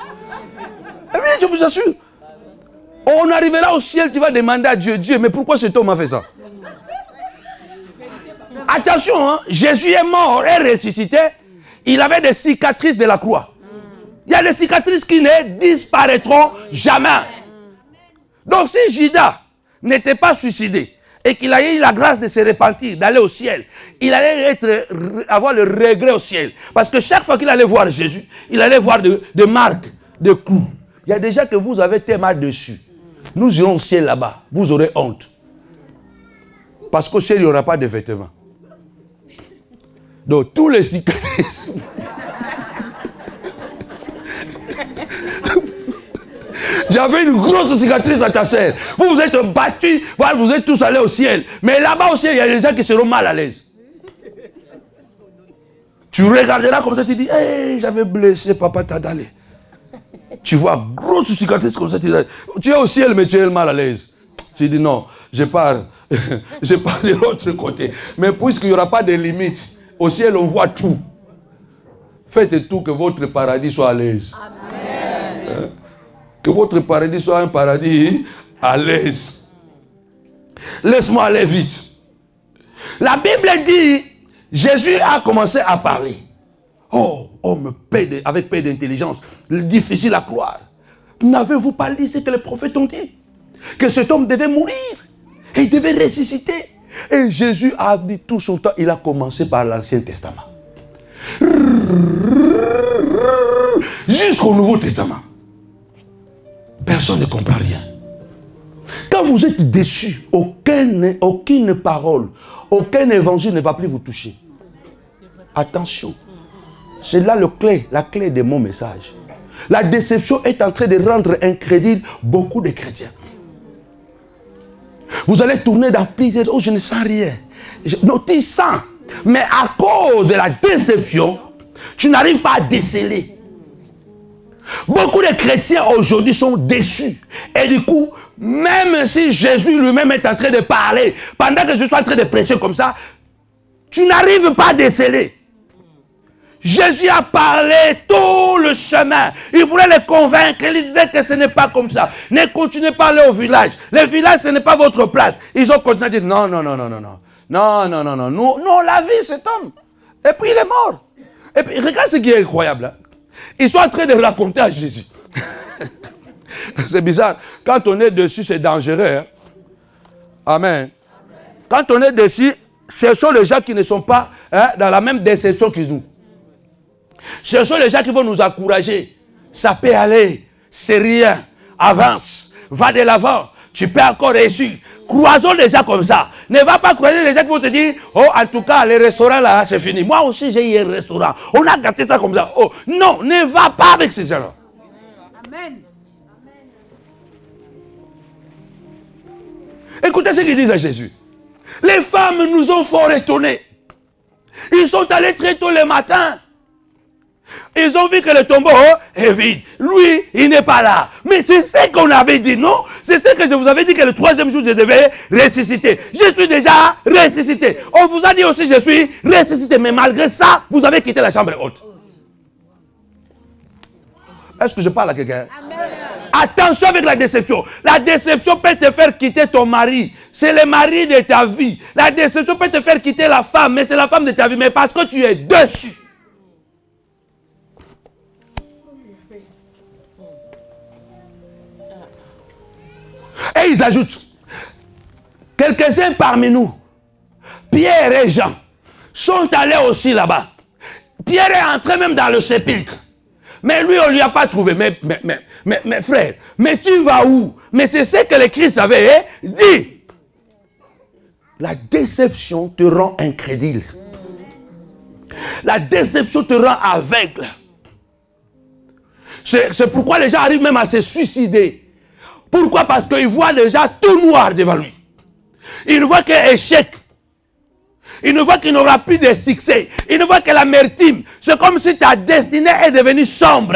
Eh bien, je vous assure. On arrivera au ciel, tu vas demander à Dieu, Dieu, mais pourquoi cet homme a fait ça? Attention, hein, Jésus est mort et ressuscité. Il avait des cicatrices de la croix. Il y a des cicatrices qui ne disparaîtront jamais. Donc si Judas n'était pas suicidé et qu'il a eu la grâce de se repentir, d'aller au ciel, il allait avoir le regret au ciel. Parce que chaque fois qu'il allait voir Jésus, il allait voir des marques, de coups. Il y a déjà que vous avez tellement dessus. Nous irons au ciel là-bas. Vous aurez honte. Parce qu'au ciel, il n'y aura pas de vêtements. Donc, tous les cicatrices. J'avais une grosse cicatrice à ta sœur. Vous vous êtes battus, voilà, vous êtes tous allés au ciel. Mais là-bas au ciel, il y a des gens qui seront mal à l'aise. Tu regarderas comme ça, tu dis, hey, j'avais blessé papa Tadale. Tu vois, grosse cicatrice comme ça, tu es au ciel, mais tu es mal à l'aise. Tu dis, non, je pars de l'autre côté. Mais puisqu'il n'y aura pas de limites, au ciel, on voit tout. Faites tout que votre paradis soit à l'aise. Amen. Que votre paradis soit un paradis à l'aise. Laisse-moi aller vite. La Bible dit, Jésus a commencé à parler. Oh, homme avec peu d'intelligence, difficile à croire. N'avez-vous pas lu ce que les prophètes ont dit? Que cet homme devait mourir et il devait ressusciter. Et Jésus a dit tout son temps, il a commencé par l'Ancien Testament. Jusqu'au Nouveau Testament. Personne ne comprend rien. Quand vous êtes déçu, aucune parole, aucun évangile ne va plus vous toucher. Attention. C'est là la clé de mon message. La déception est en train de rendre incrédible beaucoup de chrétiens. Vous allez tourner dans plusieurs... Oh, je ne sens rien. Non, tu sens. Mais à cause de la déception, tu n'arrives pas à déceler. Beaucoup de chrétiens aujourd'hui sont déçus. Et du coup, même si Jésus lui-même est en train de parler, pendant que je suis en train de prêcher comme ça, tu n'arrives pas à déceler. Jésus a parlé tout le chemin. Il voulait les convaincre. Il disait que ce n'est pas comme ça. Ne continuez pas à aller au village. Le village, ce n'est pas votre place. Ils ont continué à dire non, non, non, non, non, non. Non, non, non, non. Nous, on l'a vu, cet homme. Et puis, il est mort. Et puis, regarde ce qui est incroyable. Hein? Ils sont en train de raconter à Jésus. C'est bizarre. Quand on est dessus, c'est dangereux. Hein? Amen. Quand on est dessus, ce sont les gens qui ne sont pas dans la même déception que nous. Ce sont les gens qui vont nous encourager. Ça peut aller, c'est rien, avance, va de l'avant, tu peux encore réussir. Croisons les gens comme ça. Ne va pas croiser les gens qui vont te dire, oh, en tout cas, les restaurants là, c'est fini. Moi aussi, j'ai eu un restaurant. On a gâté ça comme ça. Oh, non, ne va pas avec ces gens-là. Amen. Écoutez ce qu'ils disent à Jésus. Les femmes nous ont fort étonnés. Ils sont allés très tôt le matin. Ils ont vu que le tombeau est vide. Lui, il n'est pas là. Mais c'est ce qu'on avait dit, non? C'est ce que je vous avais dit que le troisième jour, je devais ressusciter. Je suis déjà ressuscité. On vous a dit aussi, je suis ressuscité. Mais malgré ça, vous avez quitté la chambre haute. Est-ce que je parle à quelqu'un? Attention avec la déception. La déception peut te faire quitter ton mari. C'est le mari de ta vie. La déception peut te faire quitter la femme, mais c'est la femme de ta vie. Mais parce que tu es dessus. Et ils ajoutent, quelques-uns parmi nous, Pierre et Jean, sont allés aussi là-bas. Pierre est entré même dans le sépulcre. Mais lui, on ne lui a pas trouvé. Mais frère, mais tu vas où? Mais c'est ce que le Christ avait dit. La déception te rend incrédule. La déception te rend aveugle. C'est pourquoi les gens arrivent même à se suicider. Pourquoi? Parce qu'ils voient déjà tout noir devant lui. Ils voient qu'il y a échec. Ils ne voient qu'il n'aura plus de succès. Ils ne voient que l'amertume. C'est comme si ta destinée est devenue sombre.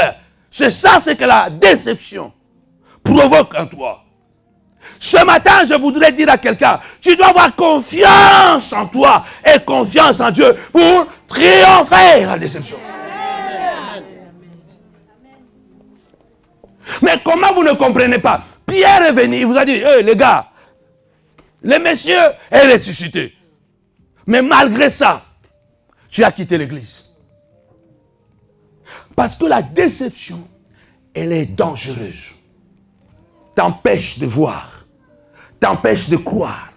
C'est ça, c'est que la déception provoque en toi. Ce matin, je voudrais dire à quelqu'un, tu dois avoir confiance en toi et confiance en Dieu pour triompher la déception. Mais comment vous ne comprenez pas? Pierre est venu, il vous a dit, hey, les gars, le monsieur est ressuscité. Mais malgré ça, tu as quitté l'église. Parce que la déception, elle est dangereuse. T'empêche de voir. T'empêche de croire.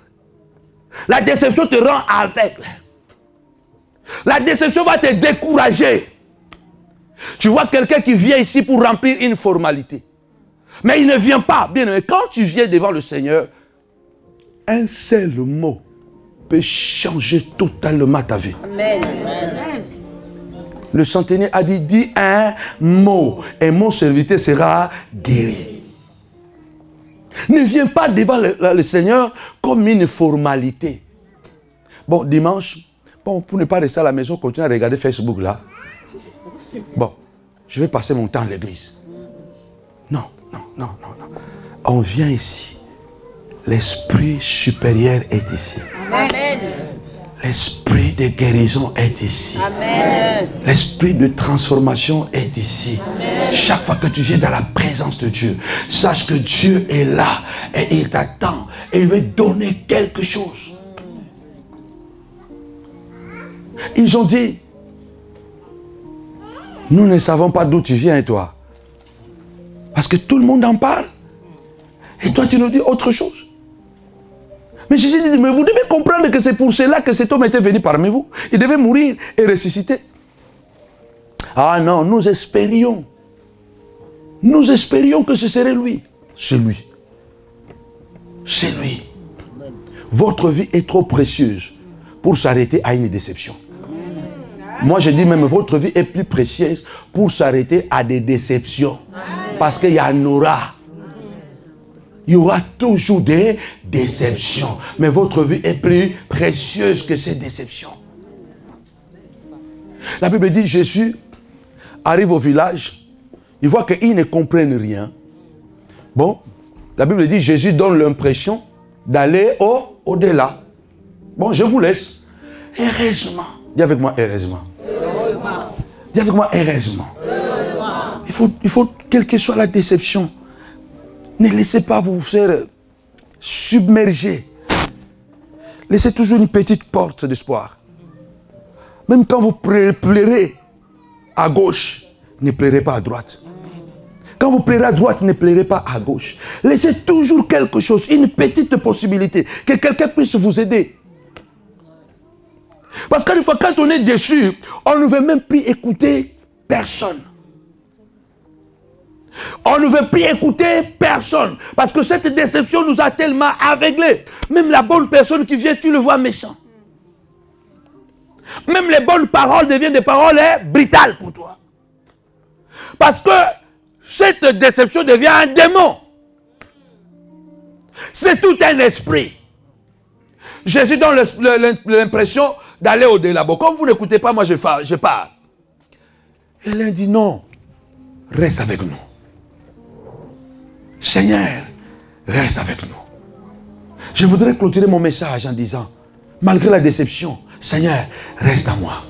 La déception te rend aveugle. La déception va te décourager. Tu vois quelqu'un qui vient ici pour remplir une formalité. Mais il ne vient pas. Bien aimé, quand tu viens devant le Seigneur, un seul mot peut changer totalement ta vie. Amen. Le centenier a dit, dis un mot et mon serviteur sera guéri. Ne viens pas devant le Seigneur comme une formalité. Bon, dimanche, bon, pour ne pas rester à la maison, continuer à regarder Facebook là. Bon, je vais passer mon temps à l'église. Non. On vient ici. L'esprit supérieur est ici. Amen. L'esprit de guérison est ici. L'esprit de transformation est ici. Amen. Chaque fois que tu viens dans la présence de Dieu, sache que Dieu est là et il t'attend et il veut donner quelque chose. Ils ont dit, nous ne savons pas d'où tu viens et toi. Parce que tout le monde en parle. Et toi tu nous dis autre chose. Mais Jésus dit, mais vous devez comprendre que c'est pour cela que cet homme était venu parmi vous. Il devait mourir et ressusciter. Ah non, nous espérions. Nous espérions que ce serait lui. C'est lui. C'est lui. Votre vie est trop précieuse pour s'arrêter à une déception. Moi je dis même, votre vie est plus précieuse pour s'arrêter à des déceptions. Parce qu'il y en aura. Il y aura toujours des déceptions. Mais votre vie est plus précieuse que ces déceptions. La Bible dit, Jésus arrive au village. Il voit qu'ils ne comprennent rien. Bon, la Bible dit, Jésus donne l'impression d'aller au-delà. Bon, je vous laisse. Heureusement. Dis avec moi, heureusement. Dis avec moi, heureusement. Il faut, quelle que soit la déception, ne laissez pas vous faire submerger. Laissez toujours une petite porte d'espoir. Même quand vous pleurez à gauche, ne pleurez pas à droite. Quand vous pleurez à droite, ne pleurez pas à gauche. Laissez toujours quelque chose, une petite possibilité, que quelqu'un puisse vous aider. Parce qu'une fois, quand on est déçu, on ne veut même plus écouter personne. On ne veut plus écouter personne. Parce que cette déception nous a tellement aveuglés. Même la bonne personne qui vient, tu le vois méchant. Même les bonnes paroles deviennent des paroles brutales pour toi. Parce que cette déception devient un démon. C'est tout un esprit. Jésus donne l'impression d'aller au-delà. Bon, comme vous n'écoutez pas, moi je pars. Et l'un dit non, reste avec nous. Seigneur, reste avec nous. Je voudrais clôturer mon message en disant, malgré la déception, Seigneur, reste à moi.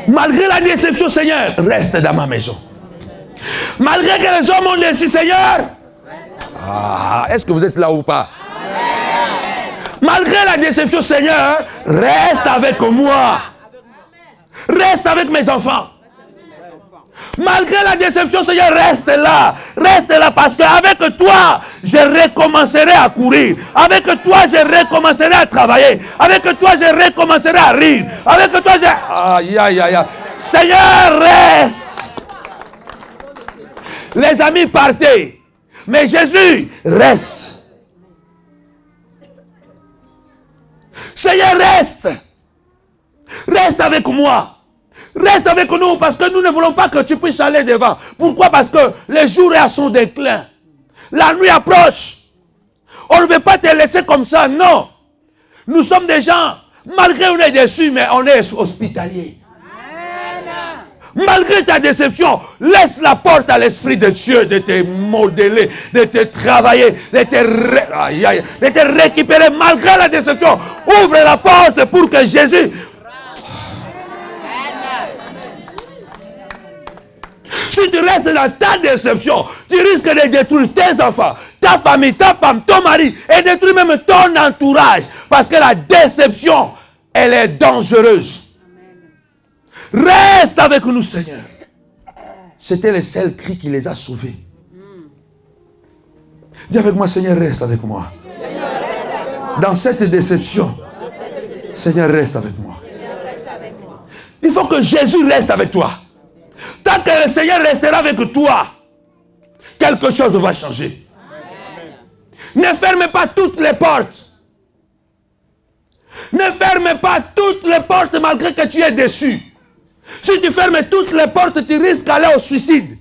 Malgré la déception, Seigneur, reste dans ma maison. Malgré que les hommes ont déçu, Seigneur, est-ce que vous êtes là ou pas? Malgré la déception, Seigneur, reste avec moi. Reste avec mes enfants. Malgré la déception, Seigneur, reste là. Reste là parce qu'avec toi, je recommencerai à courir. Avec toi, je recommencerai à travailler. Avec toi, je recommencerai à rire. Avec toi, aïe, aïe, aïe. Seigneur, reste. Les amis partaient. Mais Jésus reste. Seigneur, reste. Reste avec moi. Reste avec nous parce que nous ne voulons pas que tu puisses aller devant. Pourquoi? Parce que le jour est à son déclin. La nuit approche. On ne veut pas te laisser comme ça, non. Nous sommes des gens, malgré qu'on est déçus, mais on est hospitaliers. Malgré ta déception, laisse la porte à l'Esprit de Dieu de te modeler, de te travailler, de te récupérer malgré la déception. Ouvre la porte pour que Jésus... Si tu restes dans ta déception, tu risques de détruire tes enfants, ta famille, ta femme, ton mari, et détruire même ton entourage. Parce que la déception, elle est dangereuse. Reste avec nous, Seigneur. C'était le seul cri qui les a sauvés. Dis avec moi, Seigneur, reste avec moi. Dans cette déception, Seigneur, reste avec moi. Il faut que Jésus reste avec toi. Tant que le Seigneur restera avec toi, quelque chose va changer. Ne ferme pas toutes les portes. Ne ferme pas toutes les portes malgré que tu es déçu. Si tu fermes toutes les portes, tu risques d'aller au suicide.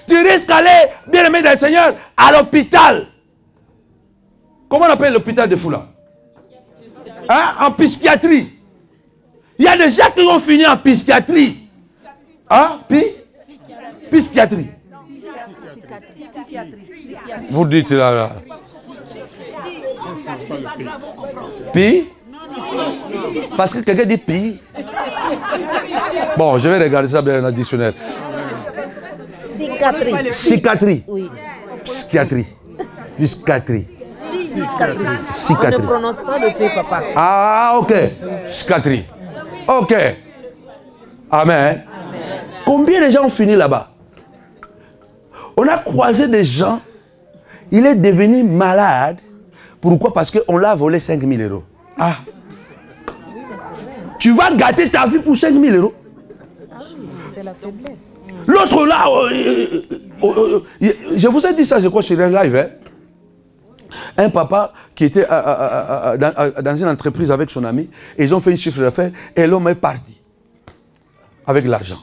Tu risques d'aller, bien aimé du Seigneur, à l'hôpital. Comment on appelle l'hôpital de Foula? Hein? En psychiatrie. Il y a des gens qui ont fini en psychiatrie. Hein? Psychiatrie. Vous dites là. Pi? Parce que quelqu'un dit pi. Bon, je vais regarder ça bien dans le dictionnaire. Psychiatrie. Psychiatrie. Oui. Psychiatrie. Psychiatrie. On ne prononce pas le P, papa. Ah, ok. Psychiatrie. Ok. Amen. Combien de gens ont fini là-bas? On a croisé des gens, il est devenu malade. Pourquoi? Parce qu'on l'a volé 5 000 euros. Ah. Tu vas gâter ta vie pour 5 000 euros? Ah oui, c'est la faiblesse. L'autre là, je vous ai dit ça, je crois, sur un live. Hein? Un papa qui était dans une entreprise avec son ami, et ils ont fait un chiffre d'affaires, et l'homme est parti avec l'argent.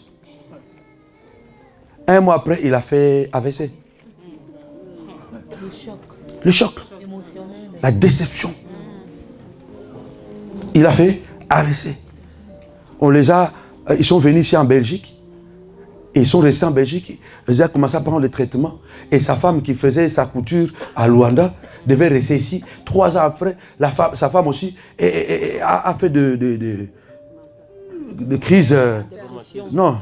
Un mois après, il a fait AVC. Le choc. Le choc. Émotionnel. La déception. Il a fait AVC. Ils sont venus ici en Belgique. Et ils sont restés en Belgique. Ils ont commencé à prendre le traitement. Et sa femme qui faisait sa couture à Luanda devait rester ici. 3 ans après, sa femme aussi a fait de crise. Non,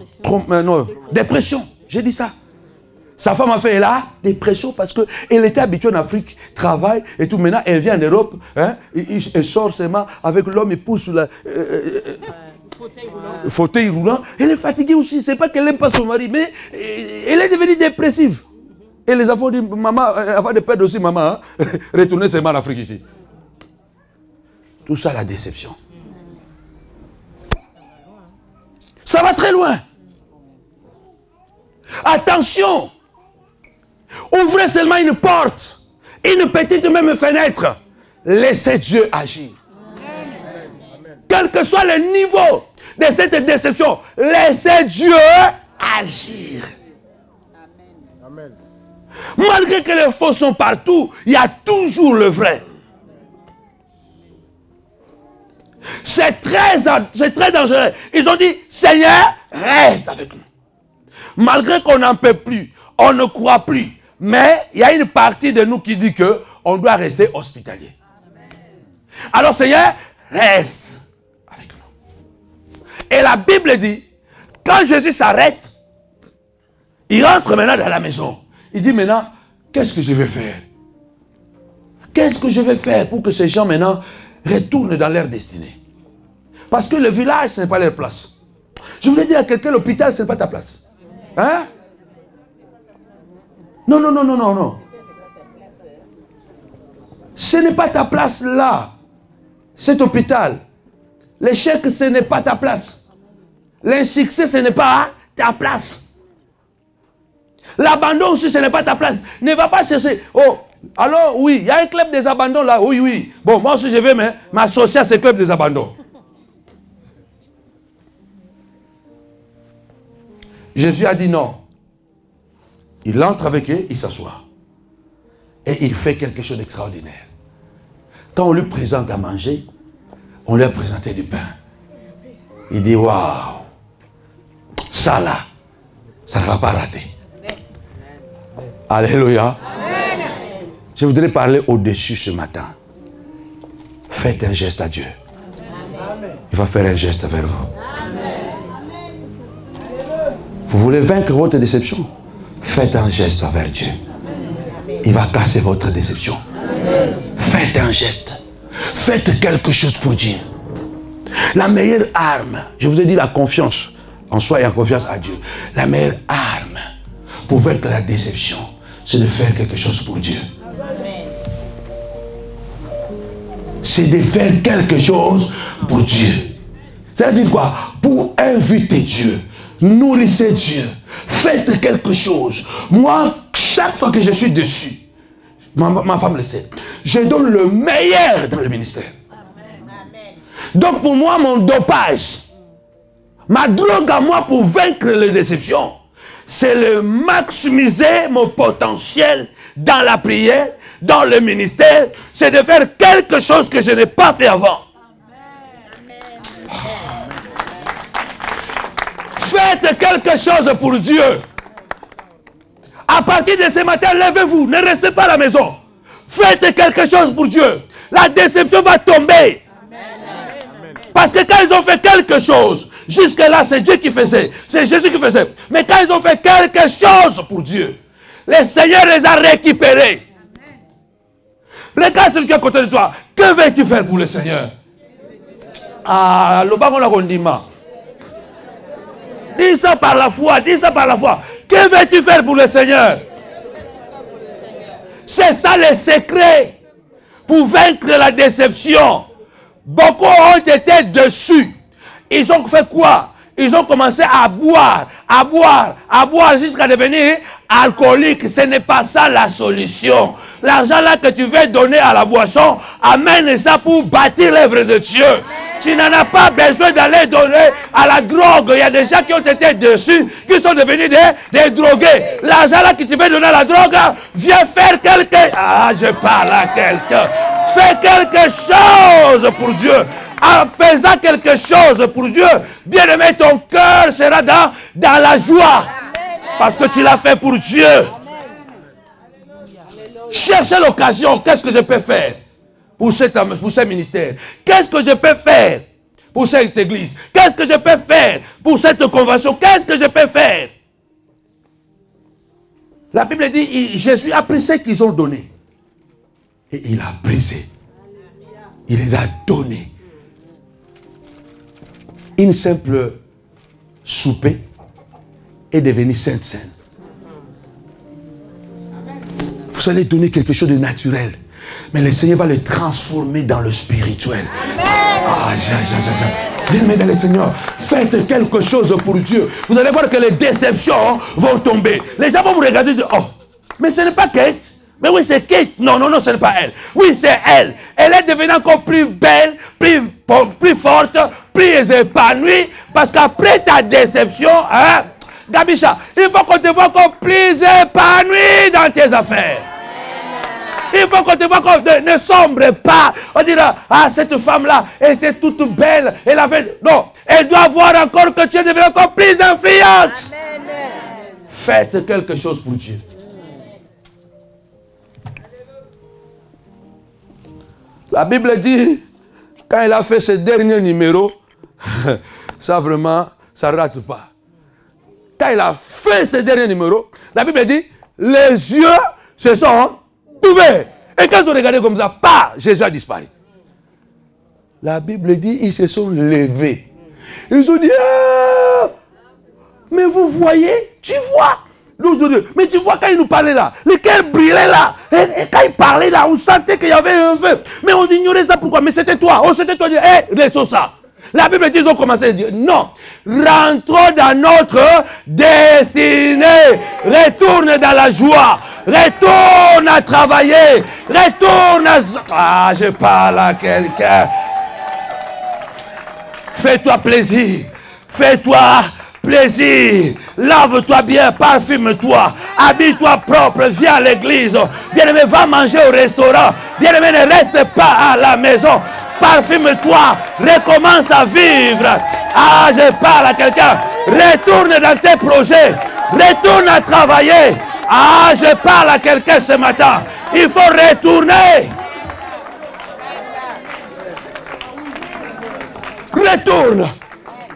dépression. J'ai dit ça. Sa femme a fait la dépression parce qu'elle était habituée en Afrique, travaille et tout. Maintenant, elle vient en Europe. Hein, elle sort seulement avec l'homme, il pousse sur le fauteuil roulant. Elle est fatiguée aussi. C'est pas qu'elle n'aime pas son mari, mais elle est devenue dépressive. Et les enfants disent, maman, avant de perdre aussi maman, hein, retournez seulement en Afrique ici. Tout ça, la déception. Ça va très loin. Attention. Ouvrez seulement une porte, une petite même fenêtre. Laissez Dieu agir. Quel que soit le niveau de cette déception, laissez Dieu agir. Amen. Malgré que les faux sont partout, il y a toujours le vrai. C'est très dangereux. Ils ont dit, Seigneur, reste avec nous. Malgré qu'on n'en peut plus, on ne croit plus. Mais il y a une partie de nous qui dit qu'on doit rester hospitalier. Alors Seigneur, reste avec nous. Et la Bible dit, quand Jésus s'arrête, il rentre maintenant dans la maison. Il dit maintenant, qu'est-ce que je vais faire? Qu'est-ce que je vais faire pour que ces gens maintenant retournent dans leur destinée? Parce que le village, ce n'est pas leur place. Je voulais dire à quelqu'un, l'hôpital, ce n'est pas ta place. Hein? Non, non, non, non, non, non. Ce n'est pas ta place là. Cet hôpital. L'échec, ce n'est pas ta place. L'insuccès, ce n'est pas ta place. L'abandon aussi, ce n'est pas ta place. Ne va pas chercher. Oh, alors oui, il y a un club des abandons là. Oui, oui. Bon, moi aussi, je vais m'associer à ce club des abandons. Jésus a dit non. Il entre avec eux, il s'assoit. Et il fait quelque chose d'extraordinaire. Quand on lui présente à manger, on lui a présenté du pain. Il dit, waouh, ça là, ça ne va pas rater. Alléluia. Je voudrais parler au-dessus ce matin. Faites un geste à Dieu. Il va faire un geste vers vous. Vous voulez vaincre votre déception? Faites un geste envers Dieu. Il va casser votre déception. Faites un geste. Faites quelque chose pour Dieu. La meilleure arme, je vous ai dit la confiance en soi et en confiance à Dieu. La meilleure arme pour vaincre la déception, c'est de faire quelque chose pour Dieu. C'est de faire quelque chose pour Dieu. C'est-à-dire quoi? Pour inviter Dieu. Nourrissez Dieu. Faites quelque chose. Moi, chaque fois que je suis dessus, ma femme le sait, je donne le meilleur dans le ministère. Donc pour moi, mon dopage, ma drogue à moi pour vaincre les déceptions, c'est de maximiser mon potentiel dans la prière, dans le ministère, c'est de faire quelque chose que je n'ai pas fait avant. Faites quelque chose pour Dieu. À partir de ce matin, levez-vous, ne restez pas à la maison. Faites quelque chose pour Dieu. La déception va tomber. Parce que quand ils ont fait quelque chose, jusque-là, c'est Dieu qui faisait. C'est Jésus qui faisait. Mais quand ils ont fait quelque chose pour Dieu, le Seigneur les a récupérés. Regarde celui qui est à côté de toi. Que veux-tu faire pour le Seigneur? Ah, le bagon la condima. Dis ça par la foi, dis ça par la foi. Que veux-tu faire pour le Seigneur? C'est ça le secret pour vaincre la déception. Beaucoup ont été dessus. Ils ont fait quoi? Ils ont commencé à boire, à boire, à boire jusqu'à devenir alcoolique. Ce n'est pas ça la solution. L'argent là que tu veux donner à la boisson, amène ça pour bâtir l'œuvre de Dieu. Tu n'en as pas besoin d'aller donner à la drogue. Il y a des gens qui ont été dessus, qui sont devenus des drogués. L'argent là que tu veux donner à la drogue, viens faire quelque... Ah, je parle à quelqu'un. Fais quelque chose pour Dieu. En faisant quelque chose pour Dieu, bien aimé, ton cœur sera dans la joie. Parce que tu l'as fait pour Dieu. Cherchez l'occasion. Qu'est-ce que je peux faire pour ce ministère? Qu'est-ce que je peux faire pour cette église? Qu'est-ce que je peux faire pour cette convention? Qu'est-ce que je peux faire? La Bible dit, Jésus a pris ce qu'ils ont donné. Et il a brisé. Il les a donnés. Une simple souper est devenue sainte sainte. Vous allez donner quelque chose de naturel. Mais le Seigneur va le transformer dans le spirituel. Ah, bien-aimés dans le Seigneur, faites quelque chose pour Dieu. Vous allez voir que les déceptions vont tomber. Les gens vont vous regarder et dire, oh, mais ce n'est pas Kate. Mais oui, c'est Kate. Non, non, non, ce n'est pas elle. Oui, c'est elle. Elle est devenue encore plus belle, plus forte, plus épanouie. Parce qu'après ta déception, hein, Gabisha, il faut qu'on te voit encore plus épanoui dans tes affaires. Il faut qu'on te voit qu'on ne sombre pas. On dira, ah, cette femme-là, elle était toute belle. Elle avait... Non, elle doit voir encore que tu es devenu encore plus influente. Faites quelque chose pour Dieu. La Bible dit, quand il a fait ce dernier numéro, ça vraiment, ça ne rate pas. Quand il a fait ce dernier numéro, la Bible dit, les yeux se sont ouverts. Et quand ils ont regardé comme ça, Jésus a disparu. La Bible dit, ils se sont levés. Ils ont dit, ah, mais vous voyez, tu vois. Mais tu vois quand il nous parlait là, le cœur brillait là. Et quand il parlait là, on sentait qu'il y avait un feu. Mais on ignorait ça pourquoi. Mais c'était toi. Oh, c'était toi. Laissons ça. La Bible dit, ils ont commencé à dire, non, rentrons dans notre destinée. Retourne dans la joie. Retourne à travailler. Retourne à... Ah, je parle à quelqu'un. Fais-toi plaisir. Fais-toi plaisir. Lave-toi bien, parfume-toi. Habille-toi propre, viens à l'église. Bien-aimé, va manger au restaurant. Bien-aimé, ne reste pas à la maison. Parfume-toi, recommence à vivre. Ah, je parle à quelqu'un. Retourne dans tes projets. Retourne à travailler. Ah, je parle à quelqu'un ce matin. Il faut retourner. Retourne.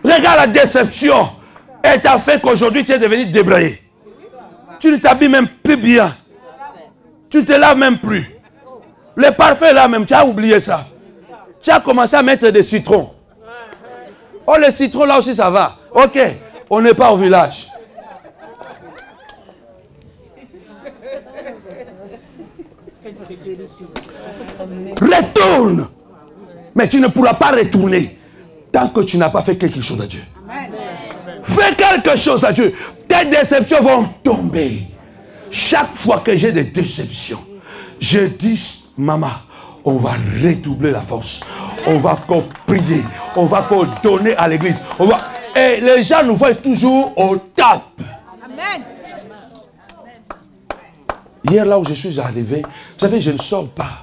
Regarde la déception. Et t'as fait qu'aujourd'hui tu es devenu débraillé. Tu ne t'habilles même plus bien. Tu ne te laves même plus. Le parfum là même, tu as oublié ça. Tu as commencé à mettre des citrons. Oh, les citrons là aussi ça va. Ok, on n'est pas au village. Retourne. Mais tu ne pourras pas retourner tant que tu n'as pas fait quelque chose à Dieu. Fais quelque chose à Dieu. Tes déceptions vont tomber. Chaque fois que j'ai des déceptions, je dis, maman, on va redoubler la force. On va encore prier. On va encore donner à l'église. Et les gens nous voient toujours au top. Amen. Hier, là où je suis arrivé, vous savez, je ne sors pas.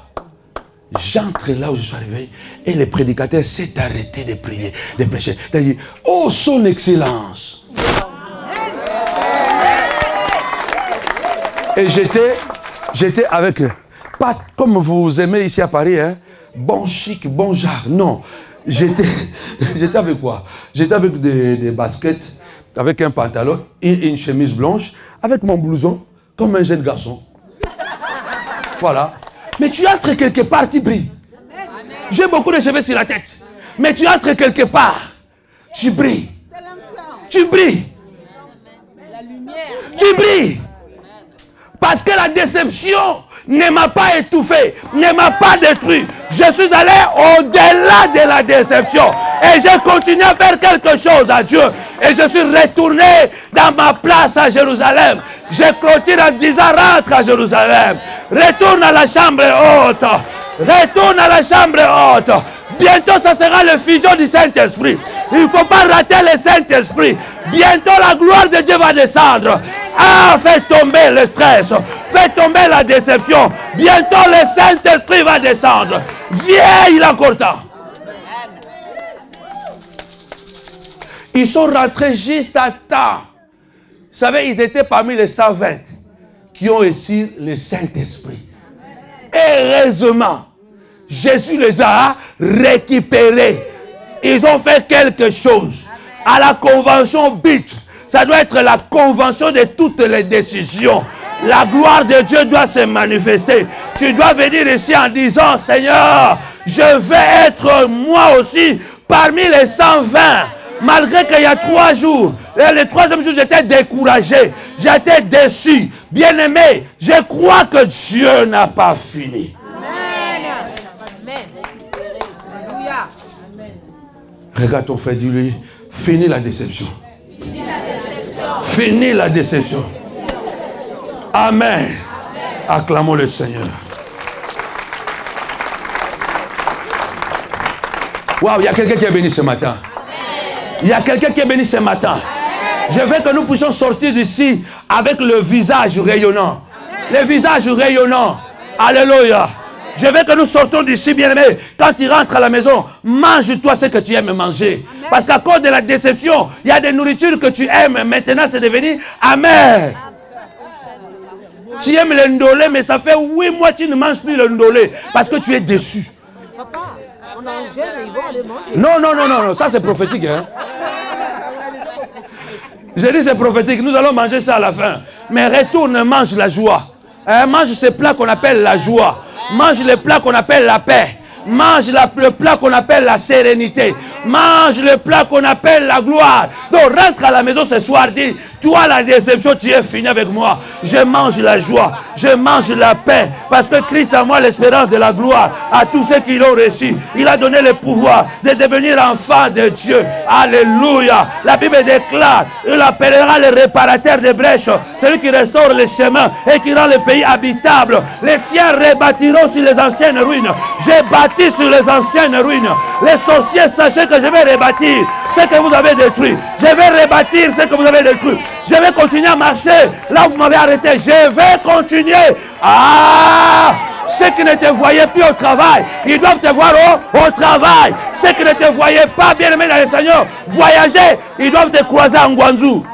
J'entre là où je suis arrivé et le prédicateur s'est arrêté de prier, de prêcher. Il a dit, oh son excellence. Et j'étais avec, pas comme vous aimez ici à Paris, hein, bon chic, bon genre. Non, j'étais avec quoi? J'étais avec des baskets, avec un pantalon, une chemise blanche, avec mon blouson, comme un jeune garçon. Voilà. Mais tu entres quelque part, tu brilles. J'ai beaucoup de cheveux sur la tête. Mais tu entres quelque part, tu brilles. Tu brilles. Tu brilles. Parce que la déception ne m'a pas étouffé, ne m'a pas détruit. Je suis allé au-delà de la déception. Et j'ai continué à faire quelque chose à Dieu. Et je suis retourné dans ma place à Jérusalem. Je clôture en disant, rentre à Jérusalem. Retourne à la chambre haute. Retourne à la chambre haute. Bientôt, ça sera le fusion du Saint-Esprit. Il ne faut pas rater le Saint-Esprit. Bientôt, la gloire de Dieu va descendre. Ah, fais tomber le stress. Fais tomber la déception. Bientôt, le Saint-Esprit va descendre. Viens, il a encore temps. Ils sont rentrés juste à temps. Vous savez, ils étaient parmi les 120 qui ont reçu le Saint-Esprit. Heureusement, Jésus les a récupérés. Ils ont fait quelque chose. À la convention BIT, ça doit être la convention de toutes les décisions. La gloire de Dieu doit se manifester. Tu dois venir ici en disant, Seigneur, je vais être moi aussi parmi les 120. Malgré qu'il y a 3 jours, et le 3e jour, j'étais découragé, j'étais déçu. Bien-aimé, je crois que Dieu n'a pas fini. Amen. Alléluia. Regarde ton frère, dis-lui, finis la déception. Finis la déception. Amen. Acclamons le Seigneur. Waouh, il y a quelqu'un qui est béni ce matin. Il y a quelqu'un qui est béni ce matin. Je veux que nous puissions sortir d'ici avec le visage rayonnant. Le visage rayonnant. Alléluia. Je veux que nous sortons d'ici, bien-aimé. Quand tu rentres à la maison, mange-toi ce que tu aimes manger. Parce qu'à cause de la déception, il y a des nourritures que tu aimes. Maintenant, c'est devenu amer. Tu aimes le ndolé, mais ça fait 8 mois que tu ne manges plus le ndolé. Parce que tu es déçu. Papa, on a un jeûne et ils vont aller manger. Non, ça c'est prophétique. Hein? Je dis c'est prophétique, nous allons manger ça à la fin. Mais retourne, mange la joie. Mange ce plat qu'on appelle la joie. Mange le plat qu'on appelle la paix. Mange le plat qu'on appelle la sérénité. Mange le plat qu'on appelle la gloire. Donc rentre à la maison ce soir, dis, toi la déception, tu es fini avec moi. Je mange la joie, je mange la paix. Parce que Christ a moi l'espérance de la gloire à tous ceux qui l'ont reçu. Il a donné le pouvoir de devenir enfant de Dieu. Alléluia. La Bible déclare, il appellera le réparateur des brèches, celui qui restaure les chemins et qui rend le pays habitable. Les tiens rebâtiront sur les anciennes ruines. J'ai bâti sur les anciennes ruines. Les sorciers, sachez que je vais rebâtir ce que vous avez détruit. Je vais rebâtir ce que vous avez détruit. Je vais continuer à marcher là où vous m'avez arrêté. Je vais continuer. Ah! Ceux qui ne te voyaient plus au travail, ils doivent te voir au travail. Ceux qui ne te voyaient pas, bien aimé dans le Seigneur, voyager, ils doivent te croiser en Guangzhou.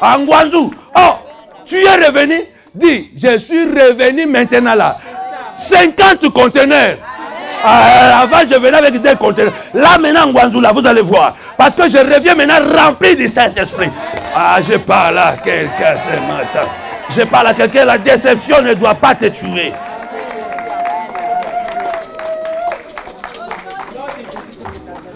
En Guangzhou. Oh, tu es revenu? Dis, je suis revenu maintenant là. 50 conteneurs. Avant, je venais avec des conteneurs. Là, maintenant, en Guangzhou, là, vous allez voir. Parce que je reviens maintenant rempli du Saint-Esprit. Ah, je parle à quelqu'un ce matin. Je parle à quelqu'un. La déception ne doit pas te tuer.